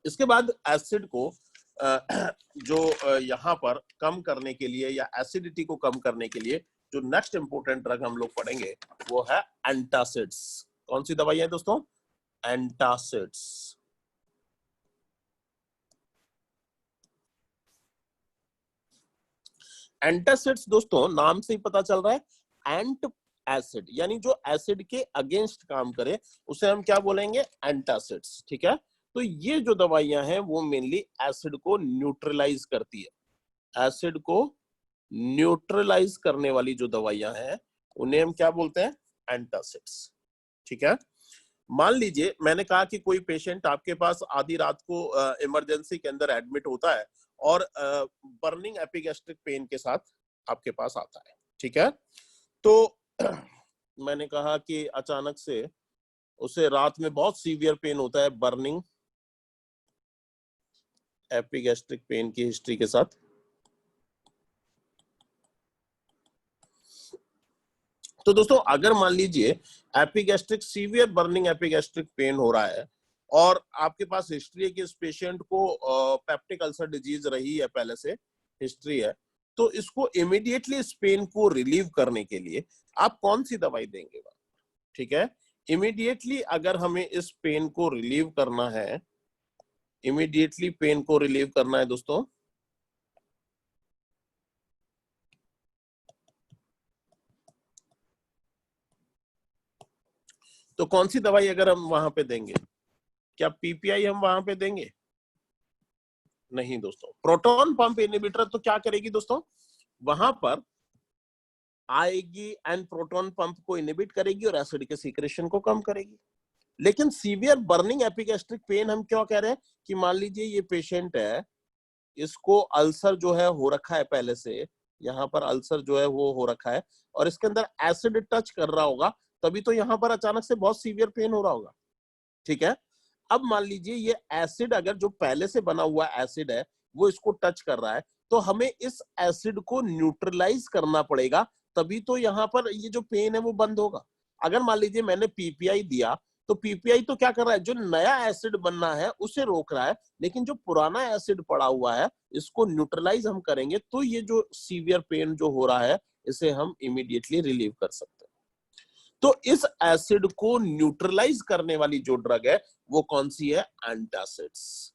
इसके बाद एसिड को जो यहाँ पर कम करने के लिए या एसिडिटी को कम करने के लिए जो नेक्स्ट इंपोर्टेंट ड्रग हम लोग पढ़ेंगे वो है एंटासिड्स। कौन सी दवाई है दोस्तों, एंटासिड्स। एंटासिड्स दोस्तों नाम से ही पता चल रहा है, एंट एसिड, यानी जो एसिड के अगेंस्ट काम करे उसे हम क्या बोलेंगे, एंटासिड्स, ठीक है। तो ये जो दवाइयां हैं वो मेनली एसिड को न्यूट्रलाइज करती है। एसिड को न्यूट्रलाइज करने वाली जो दवाइयां हैं उन्हें हम क्या बोलते हैं, एंटासिड्स, ठीक है। मान लीजिए मैंने कहा कि कोई पेशेंट आपके पास आधी रात को इमरजेंसी के अंदर एडमिट होता है और बर्निंग एपिगैस्ट्रिक पेन के साथ आपके पास आता है, ठीक है। तो मैंने कहा कि अचानक से उसे रात में बहुत सीवियर पेन होता है, बर्निंग एपिगैस्ट्रिक पेन की हिस्ट्री के साथ। तो दोस्तों अगर मान लीजिए epigastric severe burning epigastric pain हो रहा है और आपके पास हिस्ट्री है कि इस पेशेंट को पेप्टिक अल्सर डिजीज रही है, पहले से हिस्ट्री है, तो इसको इमीडिएटली इस पेन को रिलीव करने के लिए आप कौन सी दवाई देंगे, ठीक है। इमीडिएटली अगर हमें इस पेन को रिलीव करना है, इमीडिएटली पेन को रिलीव करना है दोस्तों, तो कौन सी दवाई अगर हम वहां पे देंगे, क्या पीपीआई हम वहां पे देंगे, नहीं दोस्तों। प्रोटॉन पंप इनहिबिटर तो क्या करेगी दोस्तों, वहां पर आएगी एंड प्रोटॉन पंप को इनहिबिट करेगी और एसिड के सीक्रेशन को कम करेगी। लेकिन सीवियर बर्निंग एपिगैस्ट्रिक पेन हम क्यों कह रहे हैं कि मान लीजिए ये पेशेंट है, इसको अल्सर जो है हो रखा है पहले से, यहाँ पर अल्सर जो है वो हो रखा है और इसके अंदर एसिड टच कर रहा होगा, तभी तो यहाँ पर अचानक से बहुत सीवियर पेन हो रहा होगा, ठीक है। अब मान लीजिए ये एसिड अगर जो पहले से बना हुआ एसिड है वो इसको टच कर रहा है, तो हमें इस एसिड को न्यूट्रलाइज करना पड़ेगा, तभी तो यहाँ पर ये जो पेन है वो बंद होगा। अगर मान लीजिए मैंने पीपीआई दिया तो पीपीआई तो क्या कर रहा है, जो नया एसिड बनना है उसे रोक रहा है, लेकिन जो पुराना एसिड पड़ा हुआ है इसको न्यूट्रलाइज हम करेंगे तो ये जो सीवियर पेन जो हो रहा है इसे हम इमीडिएटली रिलीव कर सकते हैं। तो इस एसिड को न्यूट्रलाइज करने वाली जो ड्रग है वो कौन सी है, एंटासिड्स।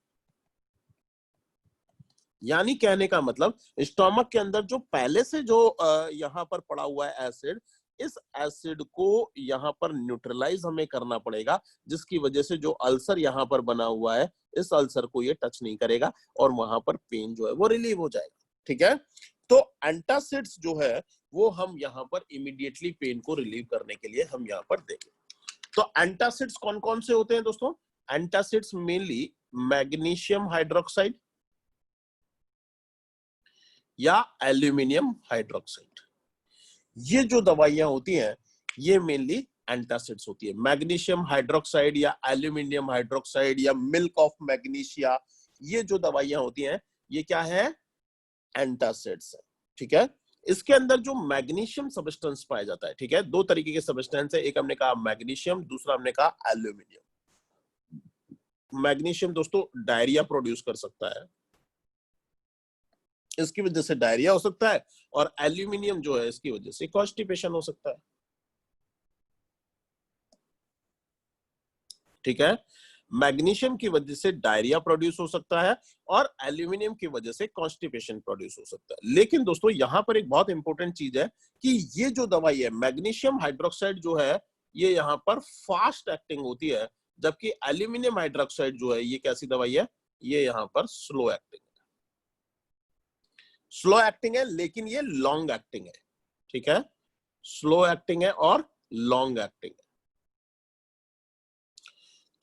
यानी कहने का मतलब स्टोमक के अंदर जो पहले से जो यहाँ पर पड़ा हुआ है एसिड, इस एसिड को यहाँ पर न्यूट्रलाइज हमें करना पड़ेगा, जिसकी वजह से जो अल्सर यहाँ पर बना हुआ है इस अल्सर को ये टच नहीं करेगा और वहां पर पेन जो है वो रिलीव हो जाएगा, ठीक है। तो एंटासिड्स जो है वो हम यहाँ पर इमीडिएटली पेन को रिलीव करने के लिए हम यहाँ पर देंगे। तो एंटासिड्स कौन कौन से होते हैं दोस्तों, एंटासिड्स मेनली मैग्नीशियम हाइड्रोक्साइड या एल्यूमिनियम हाइड्रोक्साइड, ये जो दवाइयां होती हैं ये मेनली एंटासिड्स होती है। मैग्नीशियम हाइड्रोक्साइड या एल्यूमिनियम हाइड्रोक्साइड या मिल्क ऑफ मैग्नीशिया, ये जो दवाइयां होती हैं ये क्या है, एंटासिड्स है, ठीक है। इसके अंदर जो मैग्नीशियम सब्सटेंस पाया जाता है, ठीक है, दो तरीके के सब्सटेंस है, एक हमने कहा मैग्नीशियम, दूसरा हमने कहा एल्यूमिनियम। मैग्नीशियम दोस्तों डायरिया प्रोड्यूस कर सकता है, इसकी वजह से डायरिया हो सकता है, और एल्यूमिनियम जो है इसकी वजह से कॉन्स्टिपेशन हो सकता है। ठीक है, मैग्नीशियम की वजह से डायरिया प्रोड्यूस हो सकता है और एल्यूमिनियम की वजह से कॉन्स्टिपेशन प्रोड्यूस हो सकता है। लेकिन दोस्तों यहां पर एक बहुत इंपॉर्टेंट चीज है कि ये जो दवाई है मैग्नीशियम हाइड्रोक्साइड जो है ये यहाँ पर फास्ट एक्टिंग होती है, जबकि एल्यूमिनियम हाइड्रोक्साइड जो है ये कैसी दवाई है, ये यहाँ पर स्लो एक्टिंग है। स्लो एक्टिंग है लेकिन ये लॉन्ग एक्टिंग है। ठीक है, स्लो एक्टिंग है और लॉन्ग एक्टिंग है।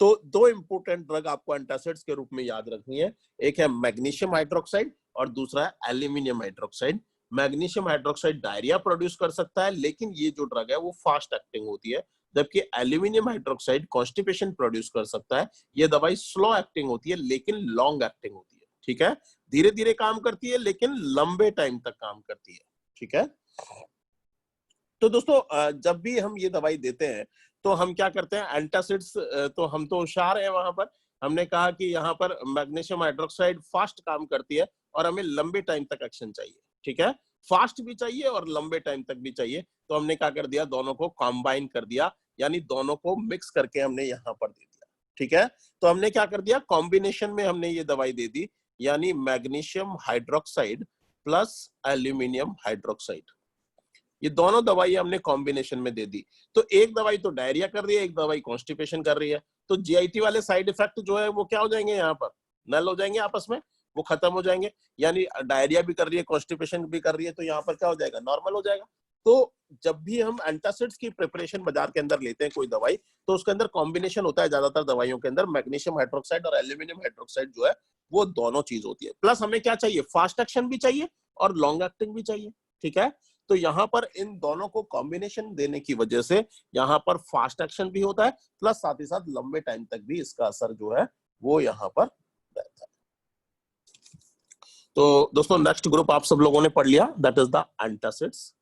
तो दो इंपोर्टेंट ड्रग आपको एंटासिड्स के रूप में याद रखनी है, एक है मैग्नीशियम हाइड्रोक्साइड और दूसरा है aluminium hydroxide. Magnesium hydroxide diarrhoea produce कर सकता है, लेकिन ये जो ड्रग है वो फास्ट एक्टिंग होती है, जबकि एल्यूमिनियम हाइड्रोक्साइड कॉन्स्टिपेशन प्रोड्यूस कर सकता है। ये दवाई स्लो एक्टिंग होती है लेकिन लॉन्ग एक्टिंग होती है। ठीक है, धीरे धीरे काम करती है लेकिन लंबे टाइम तक काम करती है। ठीक है, तो दोस्तों जब भी हम ये दवाई देते हैं तो हम क्या करते हैं, एंटासिड्स तो हम तो होशियार हैं, वहां पर हमने कहा कि यहाँ पर मैग्नीशियम हाइड्रोक्साइड फास्ट काम करती है और हमें लंबे टाइम तक एक्शन चाहिए। ठीक है, फास्ट भी चाहिए और लंबे टाइम तक भी चाहिए, तो हमने क्या कर दिया, दोनों को कंबाइन कर दिया, यानी दोनों को मिक्स करके हमने यहाँ पर दे दिया। ठीक है, तो हमने क्या कर दिया, कॉम्बिनेशन में हमने ये दवाई दे दी, यानी magnesium hydroxide plus aluminium hydroxide, ये दोनों दवाई हमने कॉम्बिनेशन में दे दी। तो एक दवाई तो डायरिया कर रही है, एक दवाई कॉन्स्टिपेशन कर रही है, तो जीआईटी वाले साइड इफेक्ट जो है वो क्या हो जाएंगे, यहाँ पर नल हो जाएंगे, आपस में वो खत्म हो जाएंगे। यानी डायरिया भी कर रही है, कॉन्स्टिपेशन भी कर रही है, तो यहाँ पर क्या हो जाएगा, नॉर्मल हो जाएगा। तो जब भी हम एंटासिड्स की प्रिपरेशन बाजार के अंदर लेते हैं कोई दवाई, तो उसके अंदर कॉम्बिनेशन होता है, ज्यादातर दवाइयों के अंदर मैग्नीशियम हाइड्रोक्साइड और एल्यूमिनियम हाइड्रोक्साइड जो है वो दोनों चीज होती है। प्लस हमें क्या चाहिए, फास्ट एक्शन भी चाहिए और लॉन्ग एक्टिंग भी चाहिए। ठीक है, तो यहाँ पर इन दोनों को कॉम्बिनेशन देने की वजह से यहाँ पर फास्ट एक्शन भी होता है, प्लस साथ ही साथ लंबे टाइम तक भी इसका असर जो है वो यहाँ पर रहता है। तो दोस्तों नेक्स्ट ग्रुप आप सब लोगों ने पढ़ लिया, दैट इज द एंटासिड्स।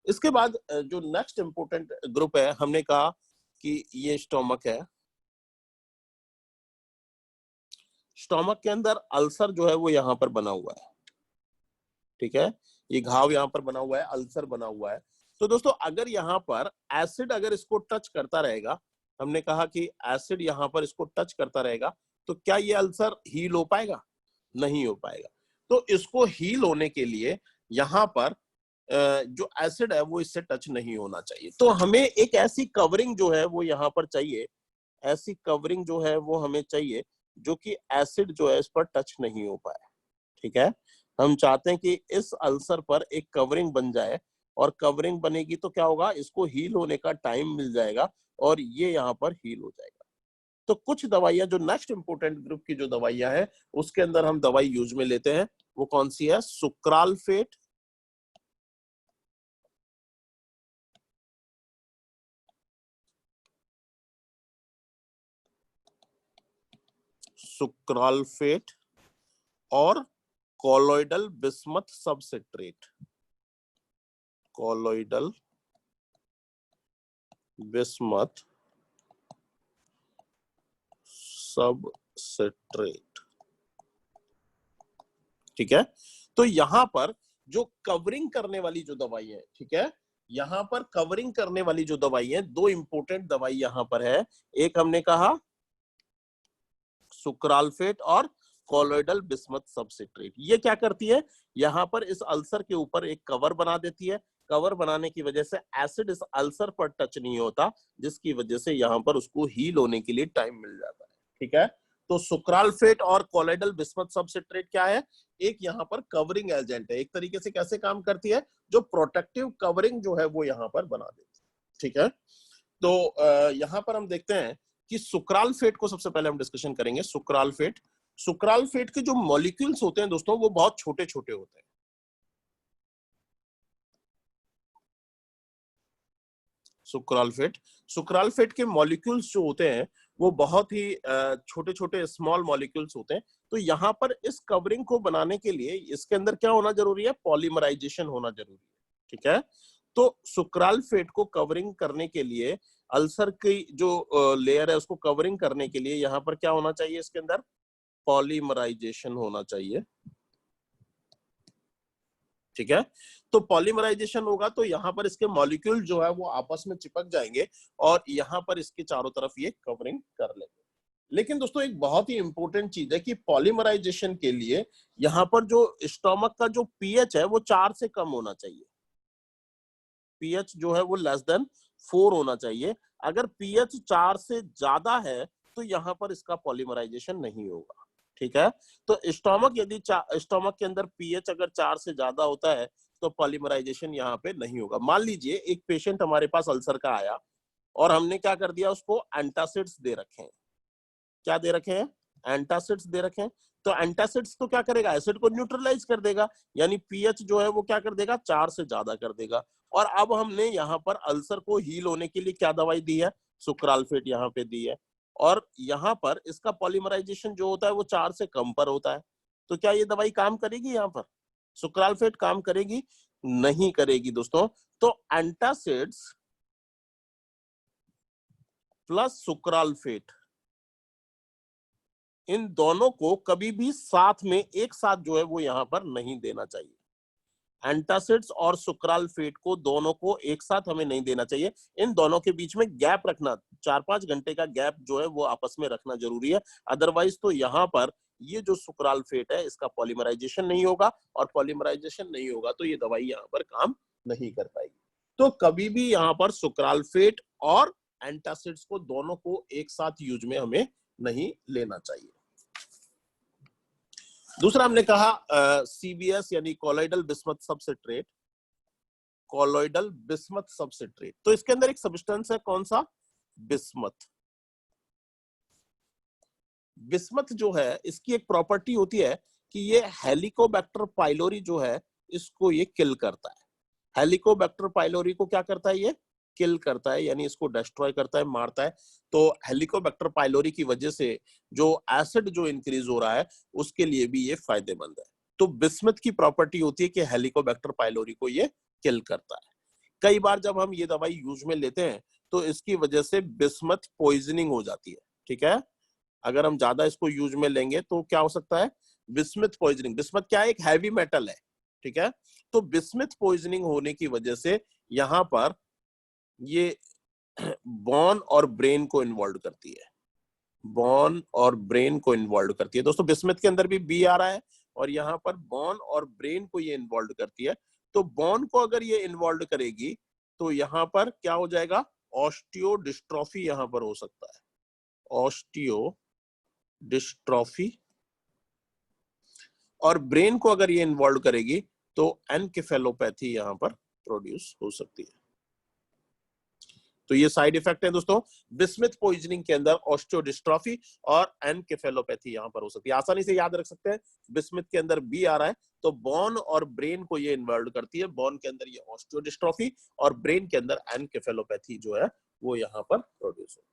इसके बाद जो नेक्स्ट इंपोर्टेंट ग्रुप है, हमने कहा कि ये स्टोमक है। स्टोमक के अंदर अल्सर जो है वो यहाँ पर बना हुआ है। ठीक है, ये घाव यहाँ पर बना हुआ है, अल्सर बना हुआ है। तो दोस्तों अगर यहाँ पर एसिड अगर इसको टच करता रहेगा, हमने कहा कि एसिड यहाँ पर इसको टच करता रहेगा, तो क्या ये अल्सर हील हो पाएगा, नहीं हो पाएगा। तो इसको हील होने के लिए यहाँ पर जो एसिड है वो इससे टच नहीं होना चाहिए, तो हमें एक ऐसी कवरिंग जो है वो यहाँ पर चाहिए, ऐसी कवरिंग जो है वो हमें चाहिए जो कि एसिड जो है इस पर टच नहीं हो पाए। ठीक है, हम चाहते हैं कि इस अल्सर पर एक कवरिंग बन जाए, और कवरिंग बनेगी तो क्या होगा, इसको हील होने का टाइम मिल जाएगा और ये यहाँ पर हील हो जाएगा। तो कुछ दवाइयां जो नेक्स्ट इंपोर्टेंट ग्रुप की जो दवाइयां हैं उसके अंदर हम दवाई यूज में लेते हैं, वो कौन सी है, सुक्रालफेट, सुक्रालफेट और colloidal bismuth subcitrate, colloidal bismuth subcitrate. ठीक है, तो यहां पर जो कवरिंग करने वाली जो दवाई है, ठीक है, यहां पर कवरिंग करने वाली जो दवाई है, दो इंपोर्टेंट दवाई यहां पर है। एक हमने कहा सुक्रालफेट और कॉलोइडल बिस्मथ सबसिट्रेट। ये क्या करती है, यहां पर इस अल्सर के ऊपर एक कवर बना देती है। कवर बनाने की वजह से एसिड इस अल्सर पर टच नहीं होता, जिसकी वजह से यहां पर उसको हील होने के लिए टाइम मिल जाता है। ठीक है, तो सुक्रालफेट और कॉलोइडल बिस्मथ सबसिट्रेट क्या है, एक यहाँ पर कवरिंग एजेंट है। एक तरीके से कैसे काम करती है, जो प्रोटेक्टिव कवरिंग जो है वो यहाँ पर बना देती है। ठीक है, तो यहाँ पर हम देखते हैं कि सुक्रालफेट को सबसे पहले हम डिस्कशन करेंगे। सुक्रालफेट, सुक्रालफेट के जो मॉलिक्यूल्स होते हैं दोस्तों वो बहुत छोटे छोटे होते हैं। सुक्रालफेट, सुक्रालफेट के मॉलिक्यूल्स जो होते हैं वो बहुत ही छोटे छोटे स्मॉल मॉलिक्यूल्स होते हैं। तो यहाँ पर इस कवरिंग को बनाने के लिए इसके अंदर क्या होना जरूरी है, पॉलीमराइजेशन होना जरूरी है। ठीक है, तो सुक्रालफेट को कवरिंग करने के लिए अल्सर की जो लेयर है उसको कवरिंग करने के लिए यहाँ पर क्या होना चाहिए, इसके अंदर पॉलीमराइजेशन होना चाहिए। ठीक है, तो पॉलीमराइजेशन होगा तो यहाँ पर इसके मॉलिक्यूल जो है वो आपस में चिपक जाएंगे और यहाँ पर इसके चारों तरफ ये कवरिंग कर लेंगे। लेकिन दोस्तों एक बहुत ही इंपॉर्टेंट चीज है कि पॉलीमराइजेशन के लिए यहाँ पर जो स्टोमक का जो पीएच है वो 4 से कम होना चाहिए। पीएच जो है वो लेस देन 4 होना चाहिए। अगर पीएच 4 से ज्यादा है तो यहाँ पर इसका पॉलीमराइजेशन नहीं होगा। ठीक है, तो स्टोमक यदि स्टोमक के अंदर पीएच अगर 4 से ज्यादा होता है तो पॉलीमराइजेशन यहाँ पे नहीं होगा। मान लीजिए एक पेशेंट हमारे पास अल्सर का आया और हमने क्या कर दिया, उसको एंटासिड्स दे रखे हैं। क्या दे रखे हैं, एंटासिड्स दे रखे हैं। तो एंटासिड्स तो क्या करेगा, एसिड को न्यूट्रलाइज कर देगा, यानी पीएच जो है वो क्या कर देगा, 4 से ज्यादा कर देगा। और अब हमने यहाँ पर अल्सर को हील होने के लिए क्या दवाई दी है, सुक्राल्फेट यहाँ पे दी है। और यहाँ पर इसका पॉलीमराइजेशन जो होता है वो 4 से कम पर होता है। तो क्या ये दवाई काम करेगी, यहाँ पर सुक्राल्फेट काम करेगी, नहीं करेगी दोस्तों। तो एंटासिड्स प्लस सुक्राल्फेट, इन दोनों को कभी भी साथ में एक साथ जो है वो यहाँ पर नहीं देना चाहिए। एंटासिड्स और सुक्राल्फेट को दोनों को एक साथ हमें नहीं देना चाहिए। इन दोनों के बीच में गैप रखना, 4-5 घंटे का गैप जो है वो आपस में रखना जरूरी है। अदरवाइज तो यहाँ पर ये जो सुक्राल्फेट है इसका पॉलीमराइजेशन नहीं होगा, और पॉलीमराइजेशन नहीं होगा तो ये दवाई यहाँ पर काम नहीं कर पाएगी। तो कभी भी यहाँ पर सुक्राल्फेट और एंटासिड्स को दोनों को एक साथ यूज में हमें नहीं लेना चाहिए। दूसरा हमने कहा सीबीएस यानी colloidal bismuth substrate. Colloidal bismuth substrate, तो इसके अंदर एक सब्सटेंस है, कौन सा, बिस्मथ। बिस्मथ जो है इसकी एक प्रॉपर्टी होती है कि ये हेलिकोबैक्टर पाइलोरी जो है इसको ये किल करता है। हेलिकोबैक्टर पाइलोरी को क्या करता है, ये किल करता है, यानी इसको डिस्ट्रॉय करता है, मारता है। तो हेलिकोबैक्टर पाइलोरी की वजह से जो एसिड जो इंक्रीज हो रहा है उसके लिए भी ये फायदेमंद है। तो बिस्मथ की प्रॉपर्टी होती है कि हेलिकोबैक्टर पाइलोरी को ये किल करता है। कई बार जब हम ये दवाई यूज में लेते हैं तो इसकी वजह से बिस्मथ पॉइजनिंग हो जाती है। ठीक है, अगर हम ज्यादा इसको यूज में लेंगे तो क्या हो सकता है, बिस्मथ पॉइजनिंग। बिस्मथ क्या है, एक हैवी मेटल है। ठीक है, तो बिस्मथ पॉइजनिंग होने की वजह से यहाँ पर ये बॉन और ब्रेन को इन्वॉल्व करती है, बॉन और ब्रेन को इन्वॉल्व करती है। दोस्तों बिस्मथ के अंदर भी बी आ रहा है और यहाँ पर बॉन और ब्रेन को ये इन्वॉल्व करती है। तो बॉन को अगर ये इन्वॉल्व करेगी तो यहाँ पर क्या हो जाएगा, ऑस्टियो डिस्ट्रॉफी यहाँ पर हो सकता है, ऑस्टियो डिस्ट्रॉफी। और ब्रेन को अगर ये इन्वॉल्व करेगी तो एनकेफेलोपैथी यहाँ पर प्रोड्यूस हो सकती है। तो ये साइड इफेक्ट है दोस्तों बिस्मथ पॉइजनिंग के अंदर, ऑस्टियोडिस्ट्रॉफी और एनकेफेलोपैथी यहां पर हो सकती है। आसानी से याद रख सकते हैं, बिस्मथ के अंदर बी आ रहा है तो बॉन और ब्रेन को ये इन्वॉल्व करती है, बॉन के अंदर ये ऑस्टियोडिस्ट्रॉफी और ब्रेन के अंदर एनकेफेलोपैथी जो है वो यहाँ पर प्रोड्यूस होती है।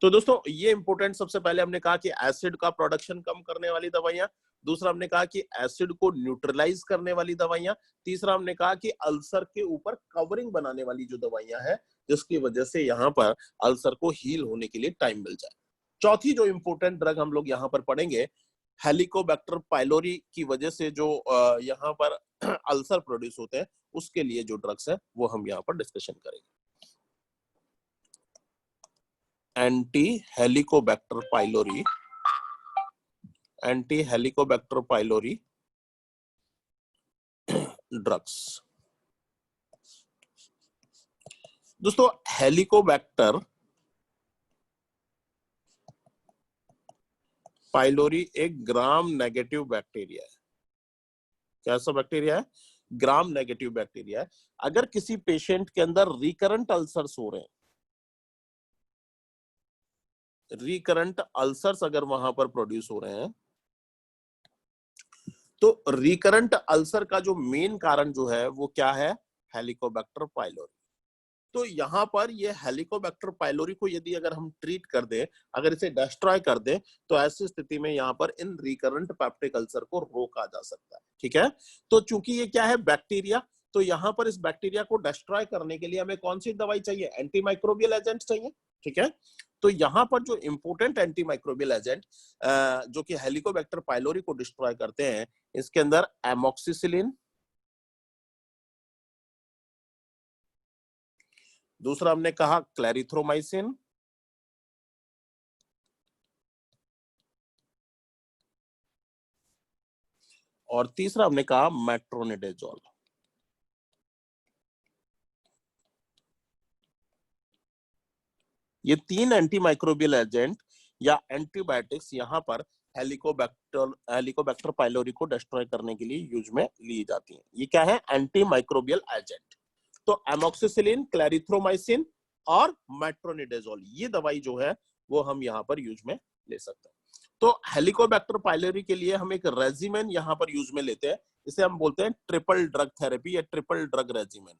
तो दोस्तों ये इंपॉर्टेंट, सबसे पहले हमने कहा कि एसिड का प्रोडक्शन कम करने वाली दवाइयां, दूसरा हमने कहा कि एसिड को न्यूट्रलाइज करने वाली दवाइयां, तीसरा हमने कहा कि अल्सर के ऊपर कवरिंग बनाने वाली जो दवाइयां हैं जिसकी वजह से यहाँ पर अल्सर को हील होने के लिए टाइम मिल जाए। चौथी जो इंपॉर्टेंट ड्रग हम लोग यहाँ पर पढ़ेंगे, हेलिकोबैक्टर पाइलोरी की वजह से जो यहाँ पर अल्सर प्रोड्यूस होते हैं उसके लिए जो ड्रग्स है वो हम यहाँ पर डिस्कशन करेंगे। Anti Helicobacter pylori, anti Helicobacter pylori drugs. दोस्तों हेलिकोबैक्टर पाइलोरी एक ग्राम नेगेटिव बैक्टीरिया है। कैसा बैक्टीरिया है, ग्राम नेगेटिव बैक्टीरिया है। अगर किसी पेशेंट के अंदर रिकरेंट अल्सर्स हो रहे हैं, रिकरेंट अल्सर्स अगर वहां पर प्रोड्यूस हो रहे हैं तो रिकरेंट अल्सर का जो मेन कारण जो है वो क्या है, हेलिकोबैक्टर पाइलोरी। तो यहाँ पर ये हेलिकोबैक्टर पाइलोरी को यदि अगर हम ट्रीट कर दें, अगर इसे डिस्ट्रॉय कर दें तो ऐसी स्थिति में यहाँ पर इन रिकरेंट पेप्टिक अल्सर को रोका जा सकता है। ठीक है, तो चूंकि ये क्या है, बैक्टीरिया, तो यहाँ पर इस बैक्टीरिया को डिस्ट्रॉय करने के लिए हमें कौन सी दवाई चाहिए, एंटीमाइक्रोबियल एजेंट चाहिए, ठीक है। तो यहाँ पर जो इंपोर्टेंट एंटीमाइक्रोबियल एजेंट जो कि हेलिकोबैक्टर पाइलोरी को डिस्ट्रॉय करते हैं, इसके अंदर एमोक्सिसिलिन, दूसरा हमने कहा क्लैरिथ्रोमाइसिन, और तीसरा हमने कहा मेट्रोनिडेजोल। ये 3 एंटीमाइक्रोबियल एजेंट या एंटीबायोटिक्स यहाँ पर हेलिकोबैक्टर पाइलोरी को डिस्ट्रॉय करने के लिए यूज में ली जाती हैं। ये क्या है, एंटीमाइक्रोबियल एजेंट। तो एमोक्सिसिलिन, क्लैरिथ्रोमाइसिन और मेट्रोनिडेजोल, ये दवाई जो है वो हम यहाँ पर यूज में ले सकते हैं। तो हेलिकोबैक्टर पाइलोरी के लिए हम एक रेजिमेन यहाँ पर यूज में लेते हैं, इसे हम बोलते हैं ट्रिपल ड्रग थेरेपी या triple drug regimen.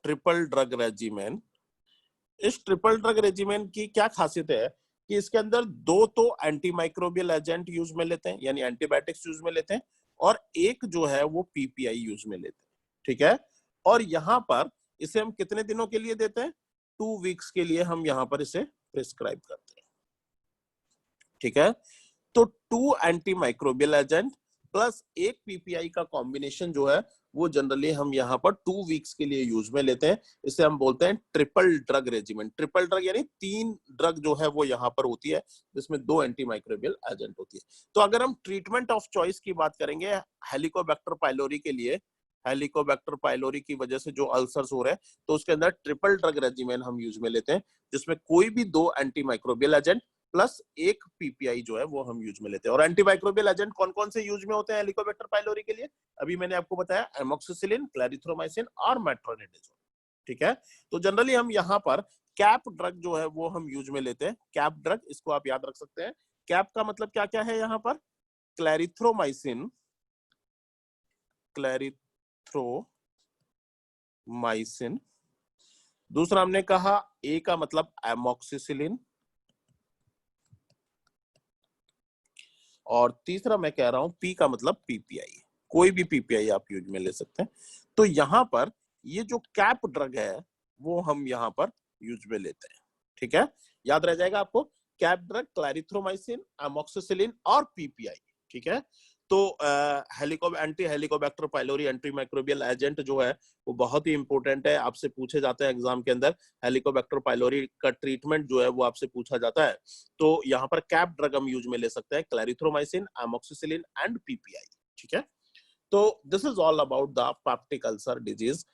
Triple drug regimen, इस ट्रिपल ड्रग रेजिमेन की क्या खासियत है कि इसके अंदर 2 तो एंटीमाइक्रोबियल एजेंट यूज में लेते हैं यानी एंटीबायोटिक्स यूज में लेते हैं, और एक जो है वो पीपीआई यूज में लेते हैं, ठीक है। और यहाँ पर इसे हम कितने दिनों के लिए देते हैं, 2 वीक्स के लिए हम यहाँ पर इसे प्रिस्क्राइब करते हैं, ठीक है। तो 2 एंटीमाइक्रोबियल एजेंट प्लस एक पीपीआई का कॉम्बिनेशन जो है वो जनरली हम यहाँ पर 2 वीक्स के लिए यूज में लेते हैं, इसे हम बोलते हैं triple drug regimen. Triple drug यानी 3 ड्रग जो है वो यहाँ पर होती है, जिसमें 2 एंटीमाइक्रोबियल एजेंट होती है। तो अगर हम ट्रीटमेंट ऑफ चॉइस की बात करेंगे हेलिकोबैक्टर पाइलोरी के लिए, हेलिकोबैक्टर पाइलोरी की वजह से जो अल्सर्स हो रहे हैं, तो उसके अंदर ट्रिपल ड्रग रेजिमेन हम यूज में लेते हैं, जिसमें कोई भी 2 एंटीमाइक्रोबियल एजेंट प्लस एक पीपीआई जो है वो हम यूज में लेते हैं। और एंटीमाइक्रोबियल एजेंट कौन कौन से यूज में होते हैं हेलिकोबैक्टर पाइलोरी के लिए, अभी मैंने आपको बताया एमोक्सिसिलिन, क्लैरिथ्रोमाइसिन और मेट्रोनिडेजोल, ठीक है। तो जनरली हम यहाँ पर कैप ड्रग जो है वो हम यूज में लेते हैं। कैप ड्रग, इसको आप याद रख सकते हैं। कैप का मतलब क्या क्या है यहाँ पर, क्लैरिथ्रोमाइसिन, क्लैरिथ्रोमाइसिन, दूसरा हमने कहा ए का मतलब एमोक्सिसिलिन, और तीसरा मैं कह रहा हूं पी का मतलब पीपीआई। कोई भी पीपीआई आप यूज में ले सकते हैं। तो यहां पर ये जो कैप ड्रग है वो हम यहां पर यूज में लेते हैं, ठीक है। याद रह जाएगा आपको, कैप ड्रग, क्लैरिथ्रोमाइसिन, एमोक्सिसिलिन और पीपीआई, ठीक है। तो anti Helicobacter pylori antimicrobial agent जो है वो बहुत ही इंपॉर्टेंट है, आपसे पूछे जाते हैं एग्जाम के अंदर। हेलिकोबैक्टर पाइलोरी का ट्रीटमेंट जो है वो आपसे पूछा जाता है। तो यहाँ पर कैप ड्रग हम यूज में ले सकते हैं, क्लैरिथ्रोमाइसिन, एमोक्सिसिलिन एंड पीपीआई, ठीक है। तो this is all about the peptic ulcer disease.